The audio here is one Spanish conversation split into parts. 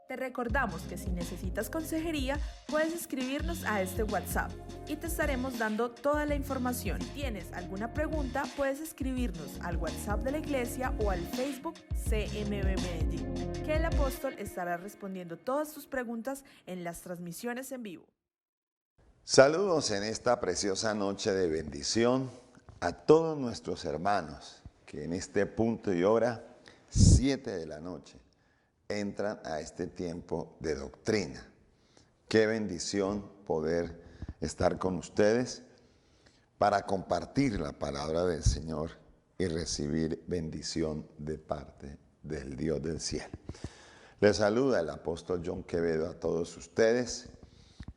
Te recordamos que si necesitas consejería, puedes escribirnos a este WhatsApp y te estaremos dando toda la información. Si tienes alguna pregunta, puedes escribirnos al WhatsApp de la iglesia o al Facebook CMB Medellín, que el apóstol estará respondiendo todas tus preguntas en las transmisiones en vivo. Saludos en esta preciosa noche de bendición a todos nuestros hermanos que en este punto y hora, 7 de la noche, entran a este tiempo de doctrina. Qué bendición poder estar con ustedes para compartir la palabra del Señor y recibir bendición de parte del Dios del cielo. Les saluda el apóstol John Quevedo a todos ustedes.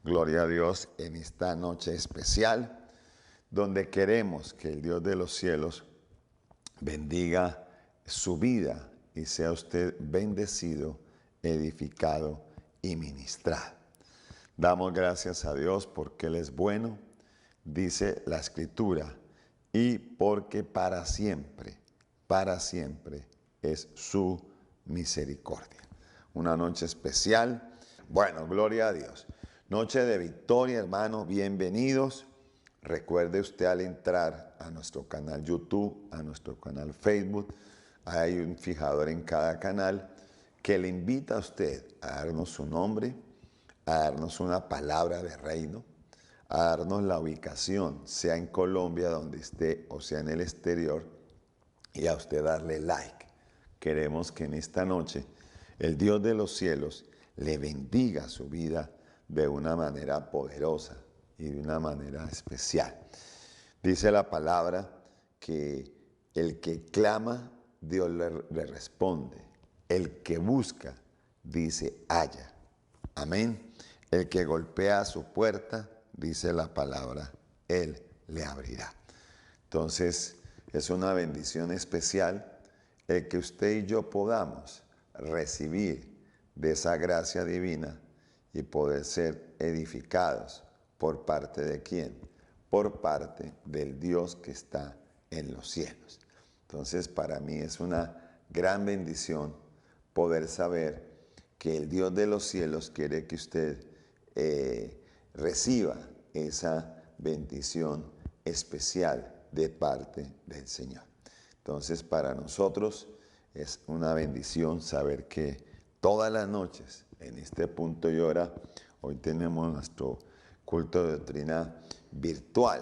Gloria a Dios en esta noche especial, donde queremos que el Dios de los cielos bendiga su vida y sea usted bendecido, edificado y ministrado. Damos gracias a Dios porque Él es bueno, dice la Escritura, y porque para siempre es su misericordia. Una noche especial. Bueno, gloria a Dios. Noche de victoria, hermanos, bienvenidos. Recuerde usted al entrar a nuestro canal YouTube, a nuestro canal Facebook, hay un fijador en cada canal que le invita a usted a darnos su nombre, a darnos una palabra de reino, a darnos la ubicación, sea en Colombia donde esté o sea en el exterior, y a usted darle like. Queremos que en esta noche el Dios de los cielos le bendiga su vida de una manera poderosa y de una manera especial. Dice la palabra que el que clama, Dios le responde. El que busca, dice, halla. Amén. El que golpea a su puerta, dice la palabra, Él le abrirá. Entonces, es una bendición especial el que usted y yo podamos recibir de esa gracia divina y poder ser edificados. ¿Por parte de quién? Por parte del Dios que está en los cielos. Entonces, para mí es una gran bendición poder saber que el Dios de los cielos quiere que usted reciba esa bendición especial de parte del Señor. Entonces, para nosotros es una bendición saber que todas las noches, en este punto y hora, hoy tenemos nuestro culto de doctrina virtual.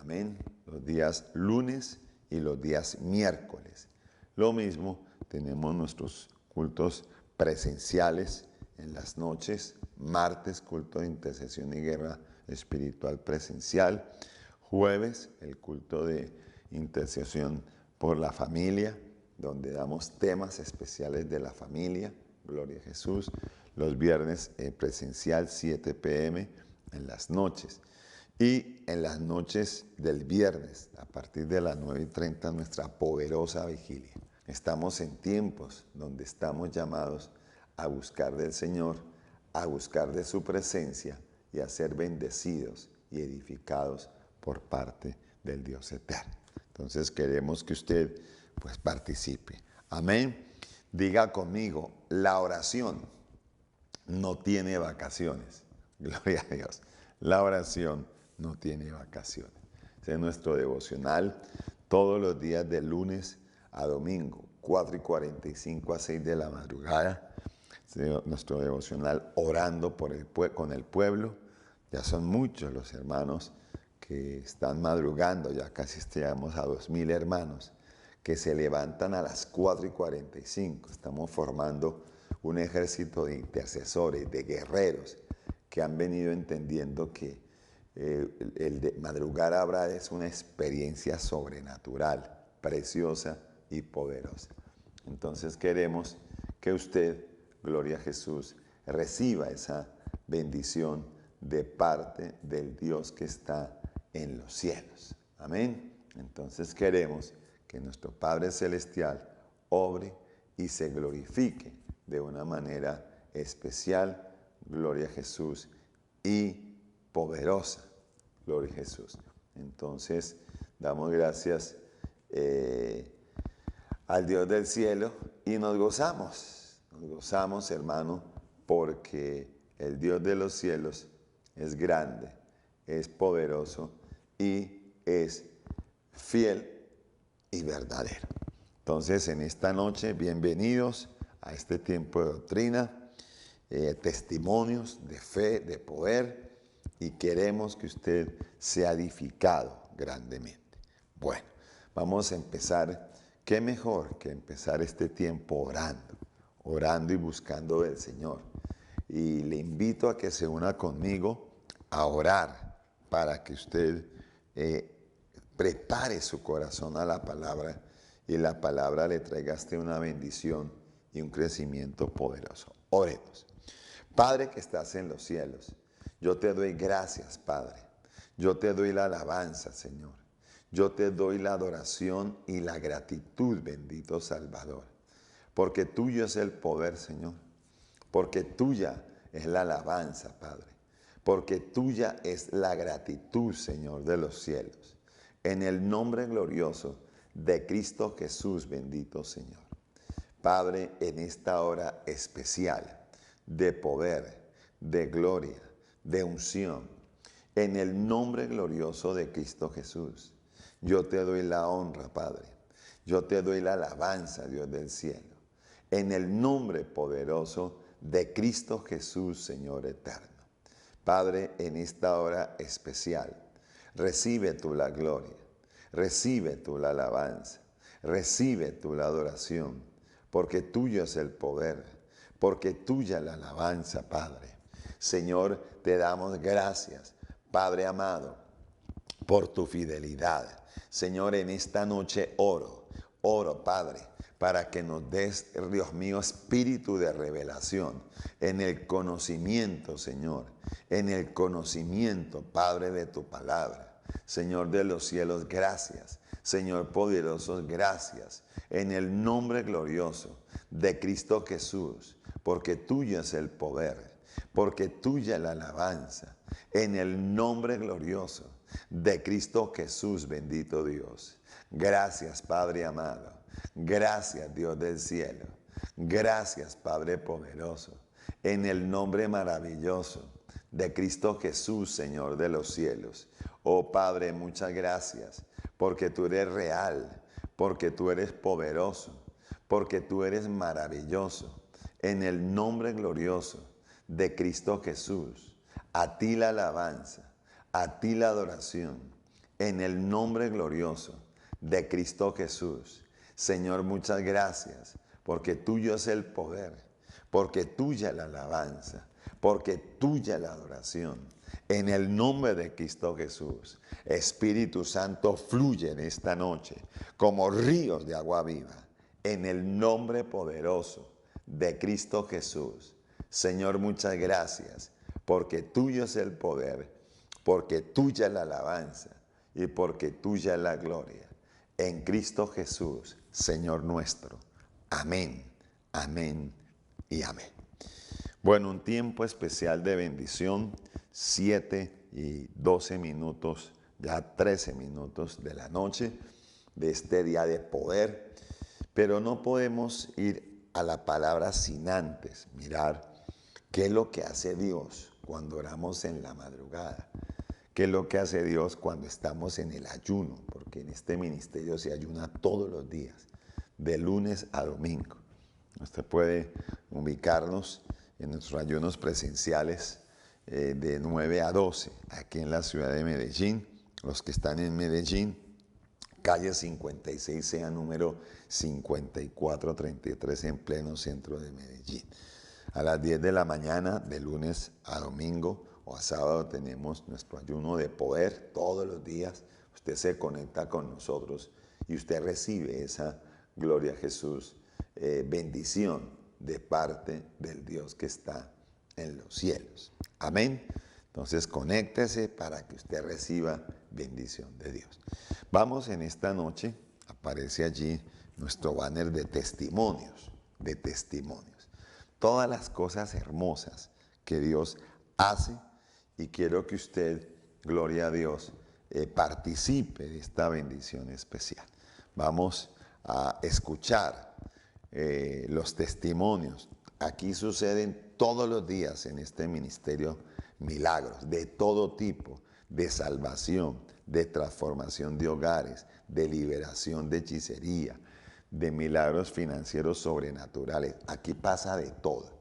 Amén. Los días lunes y los días miércoles. Lo mismo, tenemos nuestros cultos presenciales en las noches. Martes, culto de intercesión y guerra espiritual presencial. Jueves, el culto de intercesión por la familia, donde damos temas especiales de la familia. Gloria a Jesús. Los viernes presencial, 7 p.m. en las noches. Y en las noches del viernes, a partir de las 9:30, nuestra poderosa vigilia. Estamos en tiempos donde estamos llamados a buscar del Señor, a buscar de su presencia y a ser bendecidos y edificados por parte del Dios eterno. Entonces queremos que usted pues participe. Amén. Diga conmigo, la oración no tiene vacaciones. Gloria a Dios. La oración no tiene vacaciones. Ese es nuestro devocional todos los días de lunes a domingo, 4:45 a 6 de la madrugada. Nuestro devocional orando con el pueblo. Ya son muchos los hermanos que están madrugando, ya casi llegamos a 2,000 hermanos que se levantan a las 4:45. Estamos formando un ejército de intercesores, de guerreros que han venido entendiendo que el de madrugar ahora es una experiencia sobrenatural, preciosa y poderosa. Entonces queremos que usted, gloria a Jesús, reciba esa bendición de parte del Dios que está en los cielos. Amén. Entonces queremos que nuestro Padre Celestial obre y se glorifique de una manera especial, gloria a Jesús, y poderosa, gloria a Jesús. Entonces, damos gracias al Dios del cielo y nos gozamos, hermano, porque el Dios de los cielos es grande, es poderoso y es fiel y verdadero. Entonces, en esta noche, bienvenidos a este tiempo de doctrina, testimonios de fe, de poder, y queremos que usted sea edificado grandemente. Bueno, vamos a empezar. ¿Qué mejor que empezar este tiempo orando y buscando del Señor? Y le invito a que se una conmigo a orar para que usted prepare su corazón a la palabra y la palabra le traiga a usted una bendición y un crecimiento poderoso. Oremos. Padre que estás en los cielos, yo te doy gracias, Padre. Yo te doy la alabanza, Señor. Yo te doy la adoración y la gratitud, bendito Salvador. Porque tuyo es el poder, Señor. Porque tuya es la alabanza, Padre. Porque tuya es la gratitud, Señor, de los cielos. En el nombre glorioso de Cristo Jesús, bendito Señor. Padre, en esta hora especial de poder, de gloria, de unción, en el nombre glorioso de Cristo Jesús, yo te doy la honra, Padre. Yo te doy la alabanza, Dios del cielo. En el nombre poderoso de Cristo Jesús, Señor eterno. Padre, en esta hora especial, recibe tú la gloria, recibe tú la alabanza, recibe tú la adoración, porque tuyo es el poder, porque tuya la alabanza, Padre. Señor, te damos gracias, Padre amado, por tu fidelidad. Señor, en esta noche oro, Padre, para que nos des, Dios mío, espíritu de revelación en el conocimiento, Señor, en el conocimiento, Padre, de tu palabra. Señor de los cielos, gracias. Señor poderoso, gracias. En el nombre glorioso de Cristo Jesús, porque tuyo es el poder, porque tuya la alabanza. En el nombre glorioso de Cristo Jesús, bendito Dios. Gracias, Padre amado. Gracias, Dios del cielo. Gracias, Padre poderoso. En el nombre maravilloso de Cristo Jesús, Señor de los cielos. Oh Padre, muchas gracias, porque tú eres real, porque tú eres poderoso, porque tú eres maravilloso. En el nombre glorioso de Cristo Jesús, a ti la alabanza, a ti la adoración, en el nombre glorioso de Cristo Jesús. Señor, muchas gracias, porque tuyo es el poder, porque tuya la alabanza, porque tuya la adoración. En el nombre de Cristo Jesús, Espíritu Santo, fluye en esta noche como ríos de agua viva. En el nombre poderoso de Cristo Jesús. Señor, muchas gracias, porque tuyo es el poder, porque tuya es la alabanza y porque tuya es la gloria. En Cristo Jesús, Señor nuestro. Amén, amén y amén. Bueno, un tiempo especial de bendición, 7:12, ya 13 minutos de la noche de este día de poder, pero no podemos ir a la palabra sin antes mirar qué es lo que hace Dios cuando oramos en la madrugada, qué es lo que hace Dios cuando estamos en el ayuno, porque en este ministerio se ayuna todos los días, de lunes a domingo. Usted puede ubicarnos en nuestros ayunos presenciales de 9 a 12, aquí en la ciudad de Medellín. Los que están en Medellín, calle 56, sea número 5433, en pleno centro de Medellín. A las 10 de la mañana, de lunes a domingo o a sábado, tenemos nuestro ayuno de poder todos los días. Usted se conecta con nosotros y usted recibe esa, gloria a Jesús, bendición de parte del Dios que está en los cielos. Amén. Entonces, conéctese para que usted reciba bendición de Dios. Vamos en esta noche, aparece allí nuestro banner de testimonios, Todas las cosas hermosas que Dios hace, y quiero que usted, gloria a Dios, participe de esta bendición especial. Vamos a escuchar los testimonios. Aquí suceden todos los días en este ministerio milagros de todo tipo, de salvación, de transformación de hogares, de liberación de hechicería, de milagros financieros sobrenaturales. Aquí pasa de todo,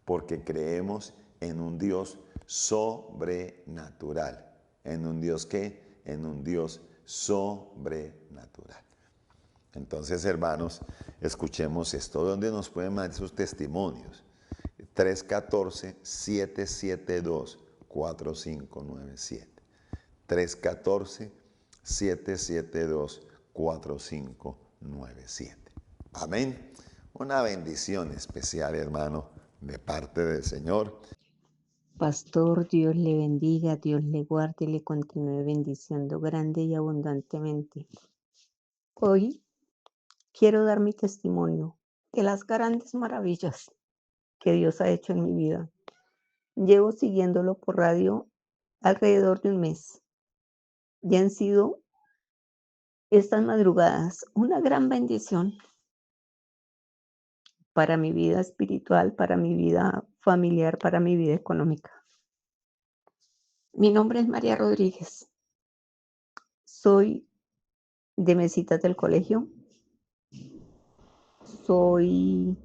porque creemos en un Dios sobrenatural. ¿En un Dios qué? En un Dios sobrenatural. Entonces, hermanos, escuchemos esto. ¿Dónde nos pueden mandar sus testimonios? 314-772-4597. 314-772-4597. Amén. Una bendición especial, hermano, de parte del Señor. Pastor, Dios le bendiga, Dios le guarde y le continúe bendiciendo grande y abundantemente. Hoy quiero dar mi testimonio de las grandes maravillas que Dios ha hecho en mi vida. Llevo siguiéndolo por radio alrededor de un mes y han sido estas madrugadas una gran bendición para mi vida espiritual, para mi vida familiar, para mi vida económica. Mi nombre es María Rodríguez. Soy de Mesitas del Colegio. Soy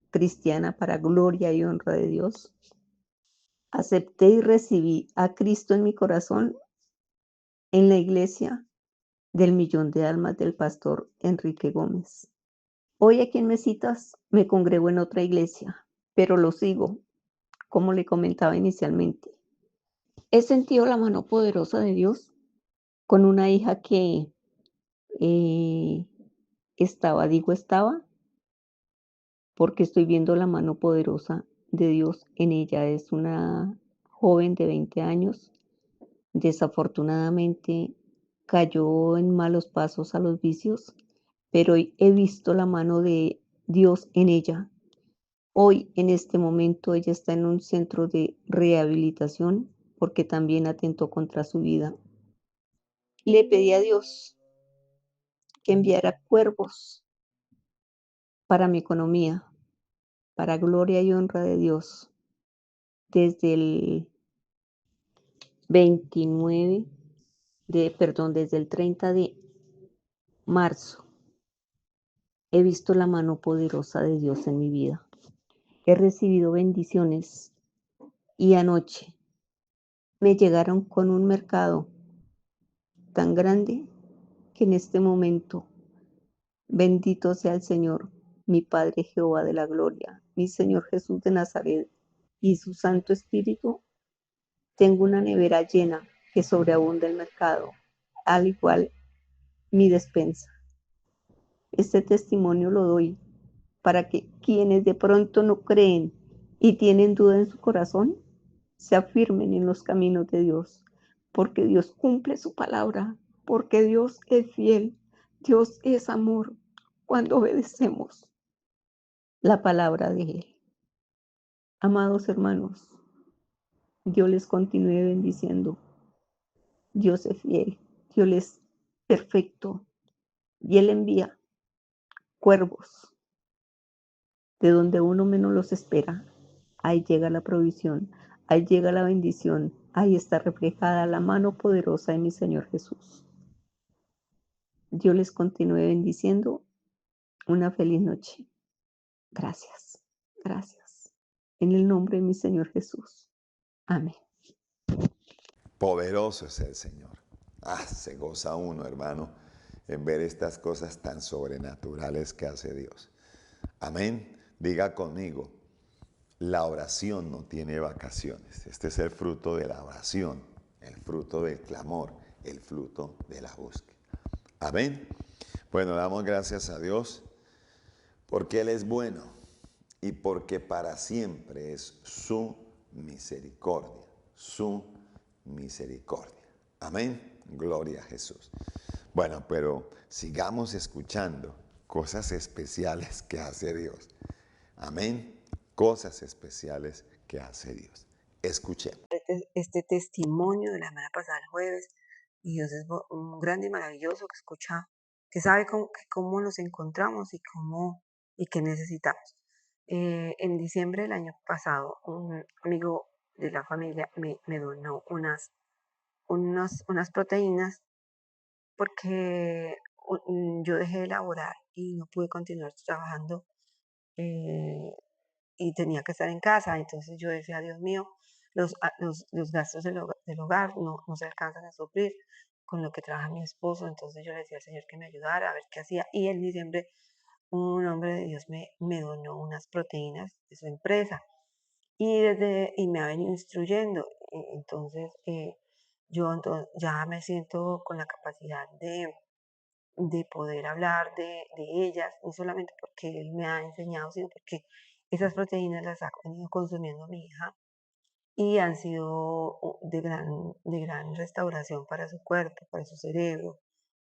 cristiana para gloria y honra de Dios. Acepté y recibí a Cristo en mi corazón en la iglesia del Millón de Almas del pastor Enrique Gómez. Hoy aquí en Mesitas me congrego en otra iglesia, pero lo sigo, como le comentaba inicialmente. He sentido la mano poderosa de Dios con una hija que eh, estaba, porque estoy viendo la mano poderosa de Dios en ella. Es una joven de 20 años. Desafortunadamente cayó en malos pasos a los vicios, pero hoy he visto la mano de Dios en ella. Hoy, en este momento, ella está en un centro de rehabilitación porque también atentó contra su vida. Le pedí a Dios que enviara cuervos para mi economía, para gloria y honra de Dios. Desde el desde el 30 de marzo, he visto la mano poderosa de Dios en mi vida. He recibido bendiciones y anoche me llegaron con un mercado tan grande que en este momento, bendito sea el Señor, mi Padre Jehová de la gloria, mi Señor Jesús de Nazaret y su Santo Espíritu, tengo una nevera llena que sobreabunda el mercado, al igual mi despensa. Este testimonio lo doy para que quienes de pronto no creen y tienen duda en su corazón, se afirmen en los caminos de Dios, porque Dios cumple su palabra, porque Dios es fiel, Dios es amor cuando obedecemos la palabra de Él. Amados hermanos, Dios les continúe bendiciendo. Dios es fiel, Dios es perfecto y Él envía cuervos de donde uno menos los espera. Ahí llega la provisión, ahí llega la bendición, ahí está reflejada la mano poderosa de mi Señor Jesús. Dios les continúe bendiciendo. Una feliz noche. Gracias, gracias. En el nombre de mi Señor Jesús. Amén. Poderoso es el Señor. Se goza uno, hermano, en ver estas cosas tan sobrenaturales que hace Dios. Amén. Diga conmigo, la oración no tiene vacaciones. Este es el fruto de la oración, el fruto del clamor, el fruto de la búsqueda. Amén. Bueno, damos gracias a Dios porque Él es bueno y porque para siempre es su misericordia, su misericordia. Amén. Gloria a Jesús. Bueno, pero sigamos escuchando cosas especiales que hace Dios. Amén. Cosas especiales que hace Dios. Escuchemos. Este testimonio de la semana pasada, el jueves, y Dios es un grande y maravilloso que escucha, que sabe cómo nos encontramos y qué necesitamos. En diciembre del año pasado, un amigo de la familia me donó unas proteínas porque yo dejé de laborar y no pude continuar trabajando, eh, y tenía que estar en casa. Entonces yo decía, Dios mío, los gastos del hogar no se alcanzan a suplir con lo que trabaja mi esposo. Entonces yo le decía al Señor que me ayudara a ver qué hacía. Y en diciembre un hombre de Dios me donó unas proteínas de su empresa y me ha venido instruyendo. Entonces ya me siento con la capacidad de poder hablar de ellas, no solamente porque él me ha enseñado, sino porque esas proteínas las ha venido consumiendo mi hija y han sido de gran restauración para su cuerpo, para su cerebro,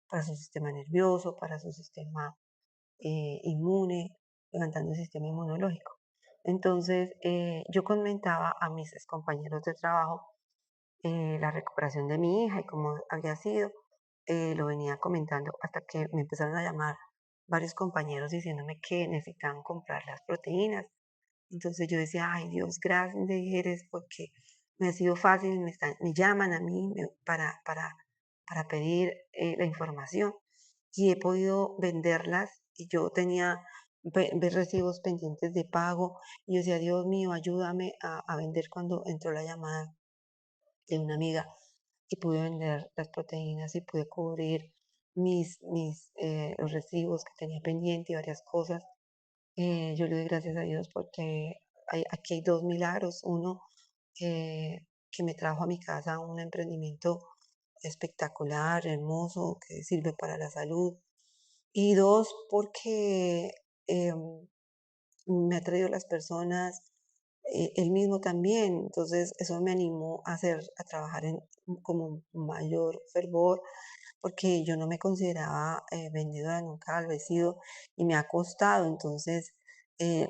para su sistema nervioso, para su sistema inmune, levantando el sistema inmunológico. Entonces, yo comentaba a mis compañeros de trabajo la recuperación de mi hija y cómo había sido. Lo venía comentando hasta que me empezaron a llamar varios compañeros diciéndome que necesitaban comprar las proteínas. Entonces yo decía, ay Dios, grande eres, porque me ha sido fácil, me llaman a mí para pedir la información y he podido venderlas. Y yo tenía recibos pendientes de pago y yo decía, Dios mío, ayúdame a vender cuando entró la llamada de una amiga y pude vender las proteínas y pude cubrir los recibos que tenía pendiente y varias cosas. Yo le doy gracias a Dios porque aquí hay dos milagros. Uno, que me trajo a mi casa un emprendimiento espectacular, hermoso, que sirve para la salud. Y dos, porque me ha traído las personas, él mismo también. Entonces eso me animó a trabajar como mayor fervor, porque yo no me consideraba vendedora, nunca lo he sido y me ha costado. Entonces,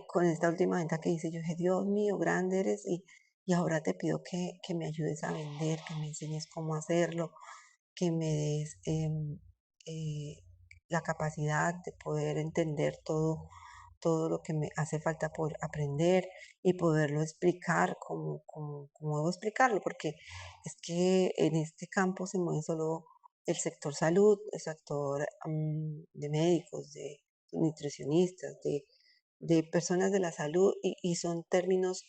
con esta última venta que hice, yo dije, Dios mío, grande eres y ahora te pido que me ayudes a vender, que me enseñes cómo hacerlo, que me des eh, la capacidad de poder entender todo lo que me hace falta por aprender y poderlo explicar como debo explicarlo, porque es que en este campo se mueve solo el sector salud, el sector de médicos, de nutricionistas, de personas de la salud y son términos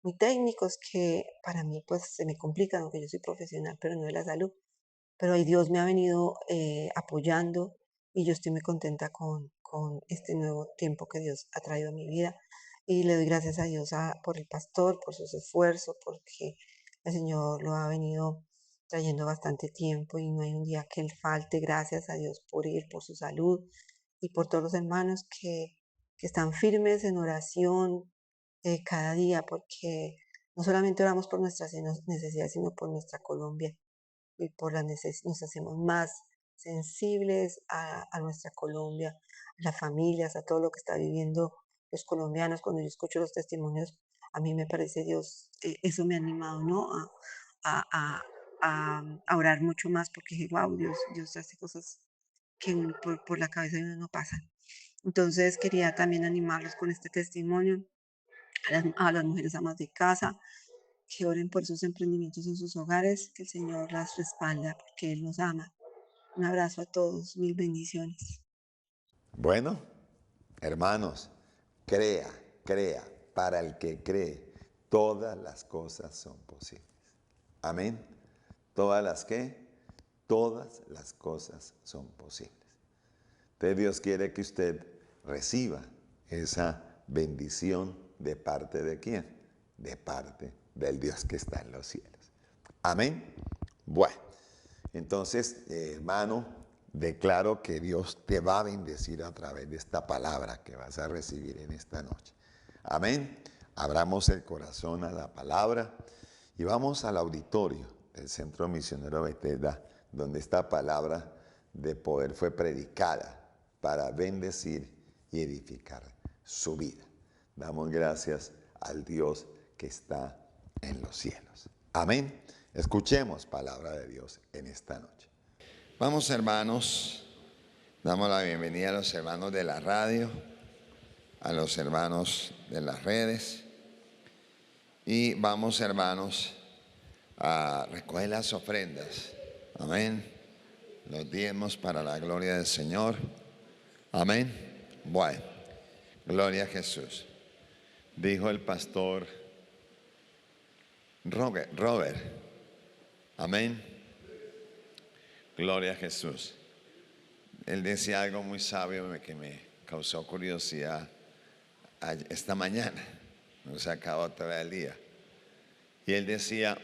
muy técnicos que para mí pues se me complican, aunque yo soy profesional, pero no de la salud. Pero ahí Dios me ha venido apoyando y yo estoy muy contenta con este nuevo tiempo que Dios ha traído a mi vida. Y le doy gracias a Dios por el pastor, por sus esfuerzos, porque el Señor lo ha venido trayendo bastante tiempo y no hay un día que Él falte. Gracias a Dios por él, por su salud y por todos los hermanos que están firmes en oración cada día, porque no solamente oramos por nuestras necesidades, sino por nuestra Colombia y nos hacemos más sensibles a nuestra Colombia, a las familias, a todo lo que está viviendo los colombianos. Cuando yo escucho los testimonios, a mí me parece Dios, eso me ha animado, ¿no? A, a, a orar mucho más porque dije, wow, Dios hace cosas que por la cabeza de uno no pasan. Entonces quería también animarlos con este testimonio a las mujeres amas de casa, que oren por sus emprendimientos en sus hogares, que el Señor las respalda porque Él nos ama. Un abrazo a todos, mil bendiciones. Bueno, hermanos, crea, crea. Para el que cree, todas las cosas son posibles. Amén. ¿Todas las qué? Todas las cosas son posibles. Entonces Dios quiere que usted reciba esa bendición de parte de quién? De parte del Dios que está en los cielos. Amén. Bueno, entonces, hermano, declaro que Dios te va a bendecir a través de esta palabra que vas a recibir en esta noche. Amén. Abramos el corazón a la palabra y vamos al auditorio del Centro Misionero Bethesda, donde esta palabra de poder fue predicada para bendecir y edificar su vida. Damos gracias al Dios que está en los cielos. Amén. Escuchemos palabra de Dios en esta noche. Vamos, hermanos, damos la bienvenida a los hermanos de la radio. a los hermanos de las redes. Y vamos, hermanos, a recoger las ofrendas. Amén. Los diezmos para la gloria del Señor. Amén. Bueno, gloria a Jesús. Dijo el pastor Robert. Amén. Gloria a Jesús. Él decía algo muy sabio que me causó curiosidad esta mañana. No se acabó todavía el día. Y él decía: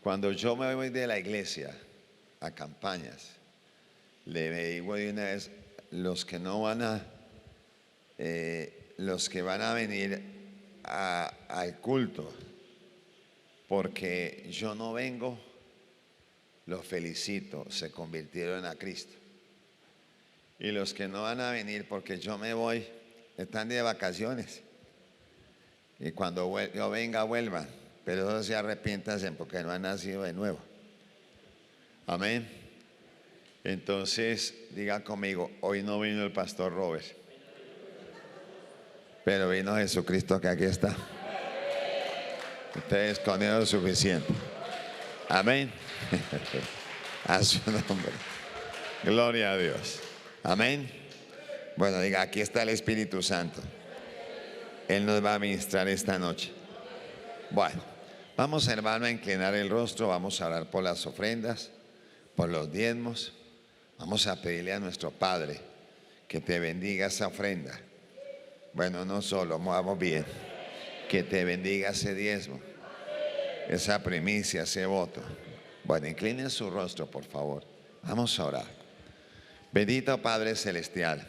cuando yo me voy de la iglesia a campañas, le digo de una vez, los que van a venir al culto, porque yo no vengo, los felicito, se convirtieron a Cristo. Y los que no van a venir porque yo me voy, están de vacaciones. Y cuando yo venga, vuelvan. Pero no se arrepientan porque no han nacido de nuevo. Amén. Entonces, diga conmigo, hoy no vino el pastor Robert, pero vino Jesucristo, que aquí está. Ustedes con eso es suficiente. Amén. A su nombre. Gloria a Dios. Amén. Bueno, diga, aquí está el Espíritu Santo. Él nos va a ministrar esta noche. Bueno, vamos, hermano, a inclinar el rostro. Vamos a orar por las ofrendas, por los diezmos. Vamos a pedirle a nuestro Padre que te bendiga esa ofrenda. Bueno, no solo, vamos bien. Que te bendiga ese diezmo, esa primicia, ese voto. Bueno, inclinen su rostro, por favor. Vamos a orar. Bendito Padre Celestial,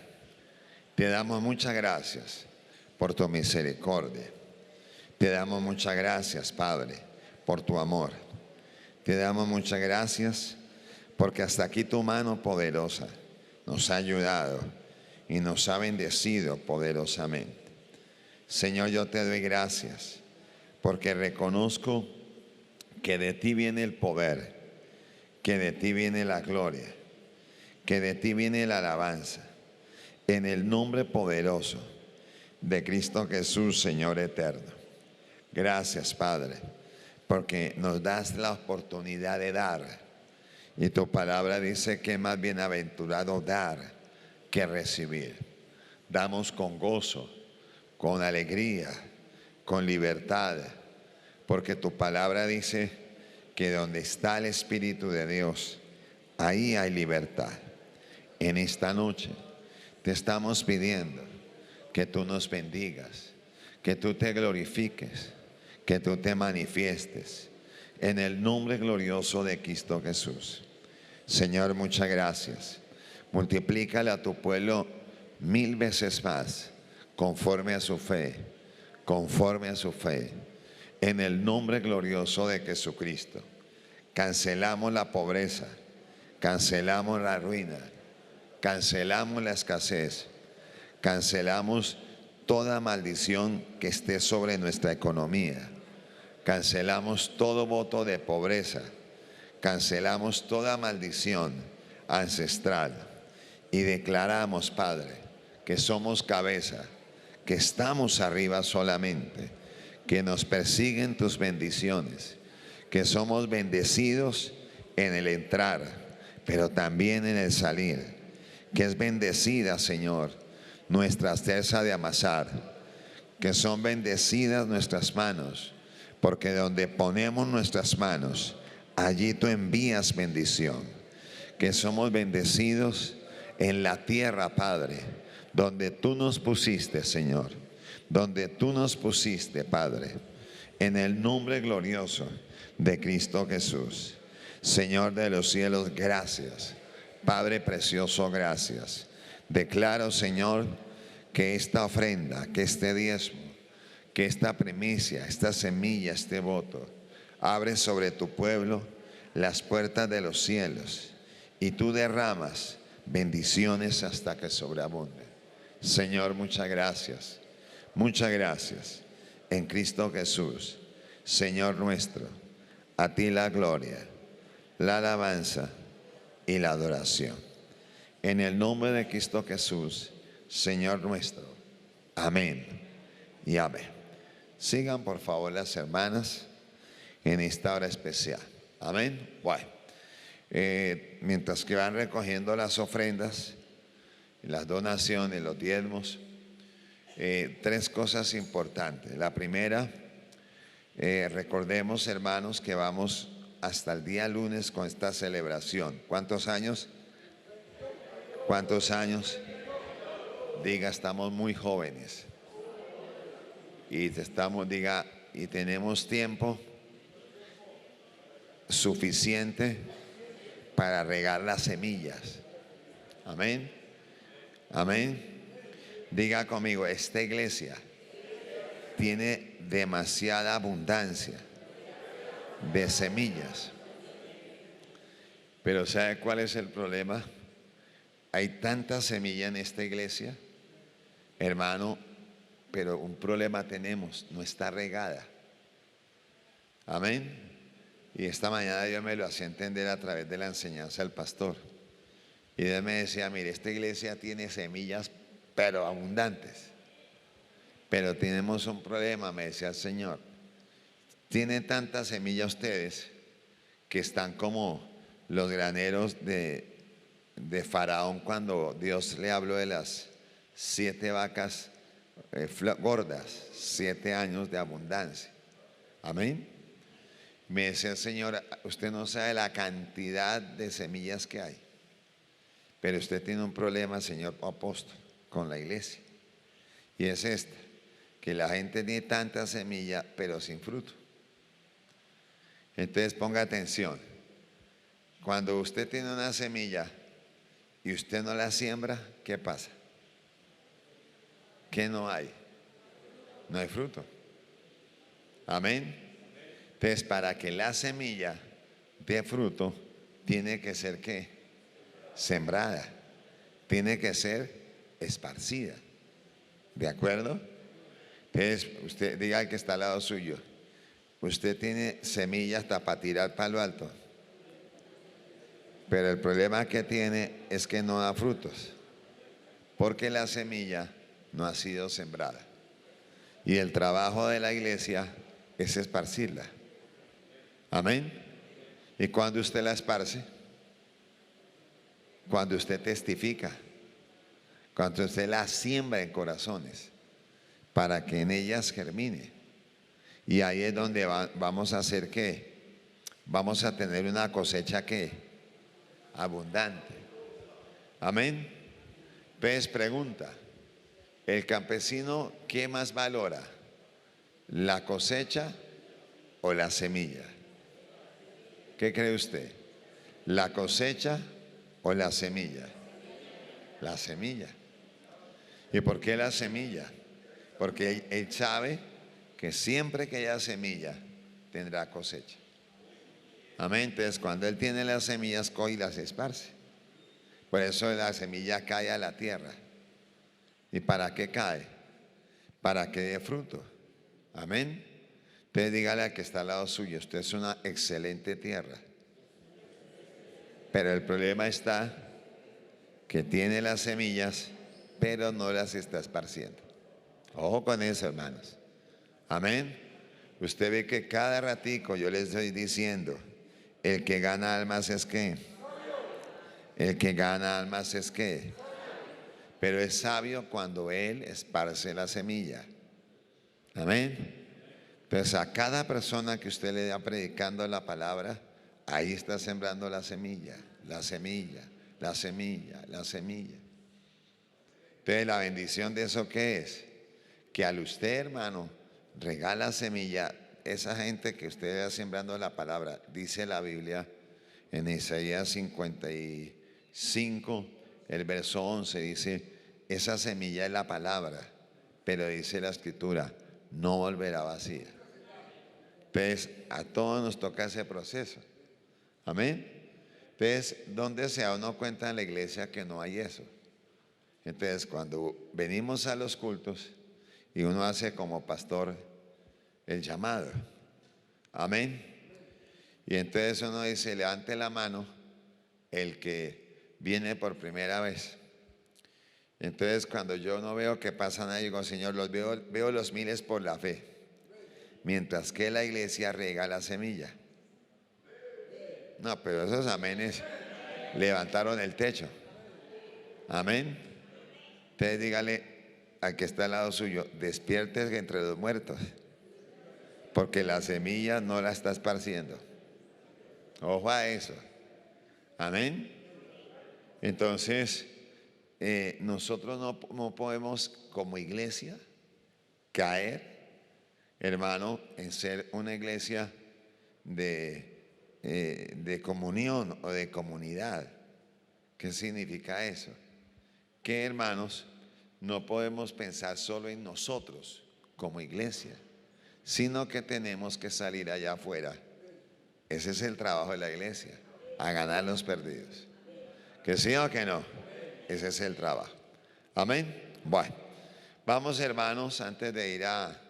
te damos muchas gracias por tu misericordia. Te damos muchas gracias, Padre, por tu amor. Te damos muchas gracias porque hasta aquí tu mano poderosa nos ha ayudado y nos ha bendecido poderosamente. Señor, yo te doy gracias porque reconozco que de ti viene el poder, que de ti viene la gloria, que de ti viene la alabanza. En el nombre poderoso de Cristo Jesús, Señor eterno. Gracias, Padre, porque nos das la oportunidad de dar. Y tu palabra dice que es más bienaventurado dar que recibir. Damos con gozo, con alegría, con libertad, porque tu palabra dice que donde está el Espíritu de Dios, ahí hay libertad. En esta noche te estamos pidiendo que tú nos bendigas, que tú te glorifiques, que tú te manifiestes en el nombre glorioso de Cristo Jesús. Señor, muchas gracias. Multiplícale a tu pueblo 1000 veces más, conforme a su fe, conforme a su fe. En el nombre glorioso de Jesucristo. Cancelamos la pobreza, cancelamos la ruina, cancelamos la escasez, cancelamos toda maldición que esté sobre nuestra economía, cancelamos todo voto de pobreza, cancelamos toda maldición ancestral y declaramos, Padre, que somos cabeza, que estamos arriba solamente, que nos persiguen tus bendiciones, que somos bendecidos en el entrar, pero también en el salir, que es bendecida, Señor, nuestra cesta de amasar, que son bendecidas nuestras manos, porque donde ponemos nuestras manos, allí tú envías bendición, que somos bendecidos en la tierra, Padre, donde tú nos pusiste, Señor, donde tú nos pusiste, Padre, en el nombre glorioso de Cristo Jesús. Señor de los cielos, gracias. Padre precioso, gracias. Declaro, Señor, que esta ofrenda, que este diezmo, que esta primicia, esta semilla, este voto, abre sobre tu pueblo las puertas de los cielos y tú derramas bendiciones hasta que sobreabunden. Señor, muchas gracias. Muchas gracias. En Cristo Jesús, Señor nuestro, a ti la gloria, la alabanza y la adoración. En el nombre de Cristo Jesús, Señor nuestro. Amén y amén. Sigan por favor las hermanas en esta hora especial. Amén. Bueno, mientras que van recogiendo las ofrendas, las donaciones, los diezmos, tres cosas importantes. La primera, recordemos, hermanos, que vamos hasta el día lunes con esta celebración. ¿Cuántos años? ¿Cuántos años? Diga, estamos muy jóvenes. Y diga, y tenemos tiempo suficiente para regar las semillas. Amén. Amén. Diga conmigo, esta iglesia tiene demasiada abundancia de semillas. Pero ¿sabe cuál es el problema? Hay tanta semilla en esta iglesia, hermano, pero un problema tenemos, no está regada. Amén. Y esta mañana Dios me lo hacía entender a través de la enseñanza del pastor. Y Dios me decía, mire, esta iglesia tiene semillas, pero abundantes. Pero tenemos un problema, me decía el Señor. Tienen tanta semilla ustedes que están como los graneros de Faraón cuando Dios le habló de las 7 vacas gordas, 7 años de abundancia. Amén. Me decía el Señor, usted no sabe la cantidad de semillas que hay, pero usted tiene un problema, señor apóstol, con la iglesia. Y es este, que la gente tiene tanta semilla, pero sin fruto. Entonces ponga atención. Cuando usted tiene una semilla y usted no la siembra, ¿qué pasa? ¿Qué no hay? No hay fruto. Amén. Entonces, para que la semilla dé fruto, tiene que ser ¿qué? Sembrada. Tiene que ser esparcida. ¿De acuerdo? Entonces, usted diga al que está al lado suyo, usted tiene semillas hasta para tirar para lo alto. Pero el problema que tiene es que no da frutos, porque la semilla no ha sido sembrada. Y el trabajo de la iglesia es esparcirla. Amén. Y cuando usted la esparce, cuando usted testifica, cuando usted la siembra en corazones, para que en ellas germine. Y ahí es donde vamos a hacer ¿qué? Vamos a tener una cosecha ¿qué? Abundante. Amén. Entonces pregunta, ¿el campesino qué más valora? ¿La cosecha o la semilla? ¿Qué cree usted? ¿La cosecha o la semilla? La semilla. ¿Y por qué la semilla? Porque él sabe que siempre que haya semilla tendrá cosecha. Amén. Entonces cuando él tiene las semillas, coge y las esparce. Por eso la semilla cae a la tierra. ¿Y para qué cae? Para que dé fruto. Amén. Entonces dígale al que está al lado suyo, usted es una excelente tierra. Pero el problema está que tiene las semillas, pero no las está esparciendo. Ojo con eso, hermanos. Amén. Usted ve que cada ratico yo les estoy diciendo, el que gana almas es ¿qué? El que gana almas es ¿qué? Pero es sabio cuando él esparce la semilla. Amén. Entonces a cada persona que usted le da predicando la palabra, ahí está sembrando la semilla, la semilla, la semilla, la semilla. Entonces la bendición de eso ¿qué es? Que al usted, hermano, regala semilla, esa gente que usted está sembrando la palabra, dice la Biblia en Isaías 55, el verso 11, dice, esa semilla es la palabra, pero dice la escritura, no volverá vacía. Entonces, a todos nos toca ese proceso. Amén. Entonces, ¿dónde se da uno cuenta en la iglesia que no hay eso? Entonces, cuando venimos a los cultos y uno hace como pastor el llamado. Amén. Y entonces uno dice, levante la mano el que viene por primera vez. Entonces cuando yo no veo que pasa nada, digo, Señor, veo los miles por la fe, mientras que la iglesia riega la semilla. No, pero esos amenes levantaron el techo. Amén. Entonces dígale al que está al lado suyo, despiértese entre los muertos, porque la semilla no la está esparciendo. Ojo a eso. Amén. Entonces, nosotros no podemos como iglesia caer, hermano, en ser una iglesia de comunión o de comunidad. ¿Qué significa eso? Que, hermanos, no podemos pensar solo en nosotros como iglesia, sino que tenemos que salir allá afuera. Ese es el trabajo de la iglesia, a ganar los perdidos. ¿Que sí o que no? Ese es el trabajo. Amén. Bueno, vamos, hermanos, antes de ir a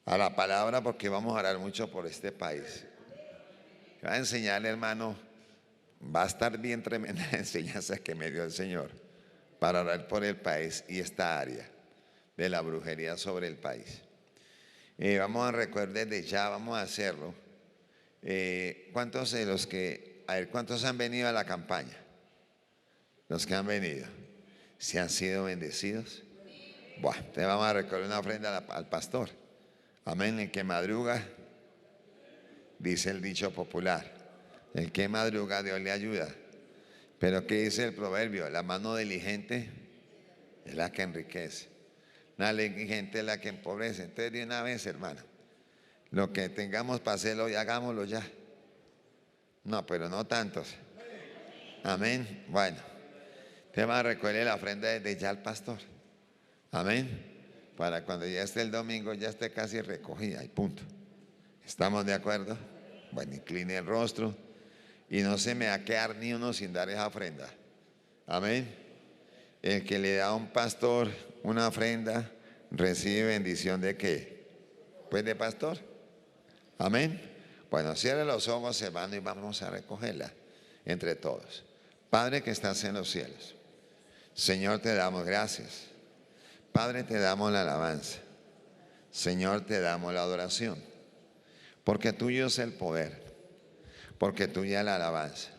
la palabra, porque vamos a orar mucho por este país. Voy a enseñarle, hermano, va a estar bien tremenda la enseñanza que me dio el Señor para orar por el país y esta área de la brujería sobre el país. Vamos a recordar desde ya, vamos a hacerlo. ¿Cuántos de los que, a ver, cuántos han venido a la campaña? Los que han venido, ¿se han sido bendecidos? Bueno, entonces vamos a recordar una ofrenda al pastor. Amén. El que madruga, dice el dicho popular, el que madruga Dios le ayuda. Pero ¿qué dice el proverbio? La mano diligente es la que enriquece, la negligente es la que empobrece. Entonces, de una vez, hermano, lo que tengamos para hacerlo y hagámoslo ya. No, pero no tantos. Amén. Bueno, te va a recoger la ofrenda desde ya al pastor. Amén. Para cuando ya esté el domingo, ya esté casi recogida y punto. ¿Estamos de acuerdo? Bueno, incline el rostro y no se me va a quedar ni uno sin dar esa ofrenda. Amén. El que le da a un pastor una ofrenda recibe bendición ¿de qué? Pues de pastor. Amén. Bueno, cierre los ojos, hermano, y vamos a recogerla entre todos. Padre que estás en los cielos, Señor, te damos gracias. Padre, te damos la alabanza. Señor, te damos la adoración. Porque tuyo es el poder, porque tuya es la alabanza.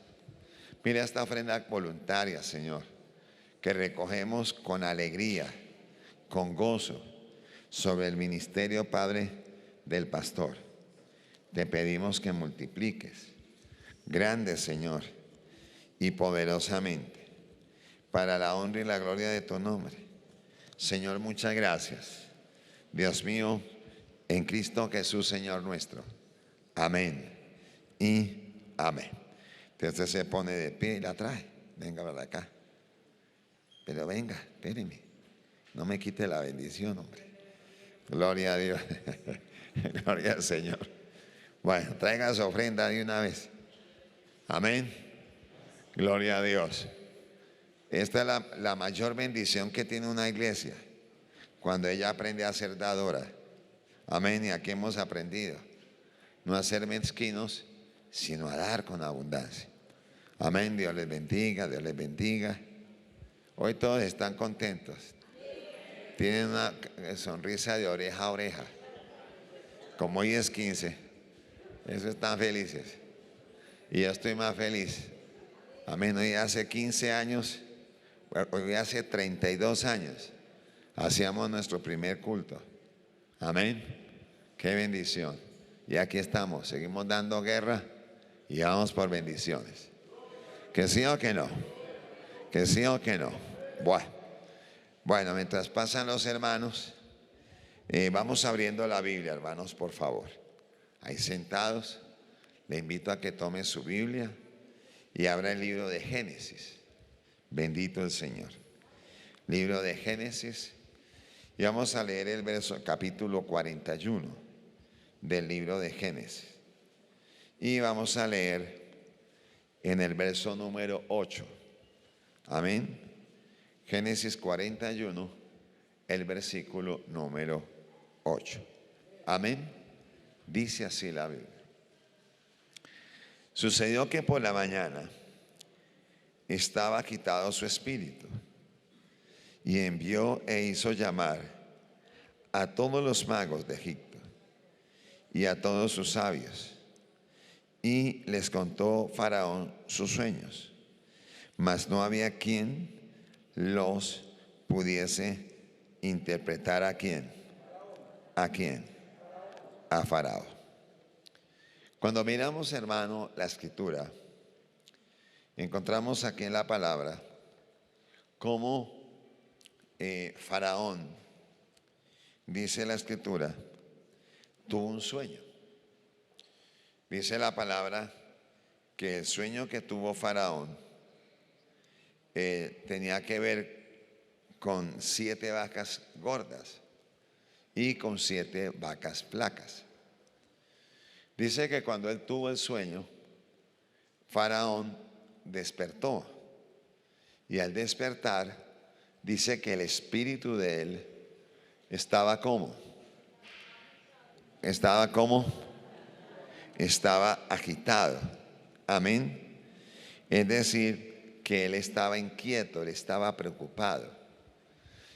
Mira esta ofrenda voluntaria, Señor, que recogemos con alegría, con gozo, sobre el ministerio, Padre, del pastor. Te pedimos que multipliques, grande, Señor, y poderosamente, para la honra y la gloria de tu nombre. Señor, muchas gracias. Dios mío, en Cristo Jesús, Señor nuestro. Amén y amén. Entonces se pone de pie y la trae. Venga para acá. Pero venga, espéreme. No me quite la bendición, hombre. Gloria a Dios. Gloria al Señor. Bueno, traiga su ofrenda de una vez. Amén. Gloria a Dios. Esta es la mayor bendición que tiene una iglesia, cuando ella aprende a ser dadora. Amén. Y aquí hemos aprendido no a ser mezquinos, sino a dar con abundancia. Amén. Dios les bendiga, Dios les bendiga. Hoy todos están contentos. Tienen una sonrisa de oreja a oreja. Como hoy es 15, eso están felices. Y yo estoy más feliz. Amén. Hoy hace 15 años, hoy hace 32 años, hacíamos nuestro primer culto. Amén. Qué bendición. Y aquí estamos, seguimos dando guerra y vamos por bendiciones. ¿Que sí o que no? ¿Que sí o que no? Bueno, mientras pasan los hermanos, vamos abriendo la Biblia, hermanos, por favor. Ahí sentados, le invito a que tome su Biblia y abra el libro de Génesis. Bendito el Señor. Libro de Génesis. Y vamos a leer el capítulo 41 del libro de Génesis. Y vamos a leer en el verso número 8. Amén. Génesis 41, el versículo número 8. Amén. Dice así la Biblia. Sucedió que por la mañana estaba quitado su espíritu, y envió e hizo llamar a todos los magos de Egipto y a todos sus sabios, y les contó Faraón sus sueños, mas no había quien los pudiese interpretar. ¿A quién? ¿A quién? A Faraón. Cuando miramos, hermano, la escritura, encontramos aquí en la palabra cómo Faraón, dice la escritura, tuvo un sueño. Dice la palabra que el sueño que tuvo Faraón tenía que ver con 7 vacas gordas y con 7 vacas flacas. Dice que cuando él tuvo el sueño, Faraón despertó, y al despertar dice que el espíritu de él estaba ¿cómo? Estaba ¿cómo? Estaba agitado. Amén. Es decir, que él estaba inquieto, él estaba preocupado.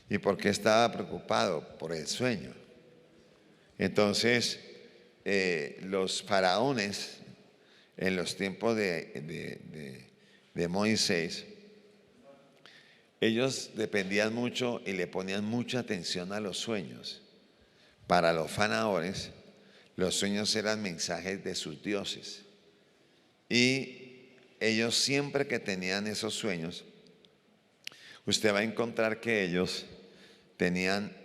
¿Y por qué estaba preocupado? Por el sueño. Entonces, los faraones en los tiempos de Moisés, ellos dependían mucho y le ponían mucha atención a los sueños. Para los faraones, los sueños eran mensajes de sus dioses. Y ellos siempre que tenían esos sueños, usted va a encontrar que ellos tenían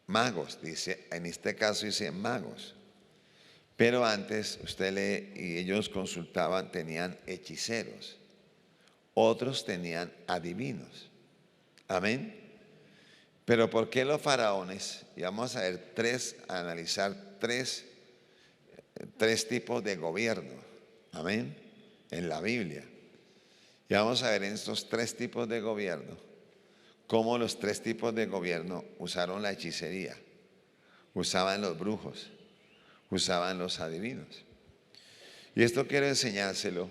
magos, dice, en este caso dice magos. Pero antes usted lee y ellos consultaban, tenían hechiceros. Otros tenían adivinos. Amén. Pero ¿por qué los faraones? Y vamos a ver analizar tres tipos de gobierno. Amén. En la Biblia. Y vamos a ver en estos 3 tipos de gobierno, cómo los 3 tipos de gobierno usaron la hechicería, usaban los brujos, usaban los adivinos. Y esto quiero enseñárselo,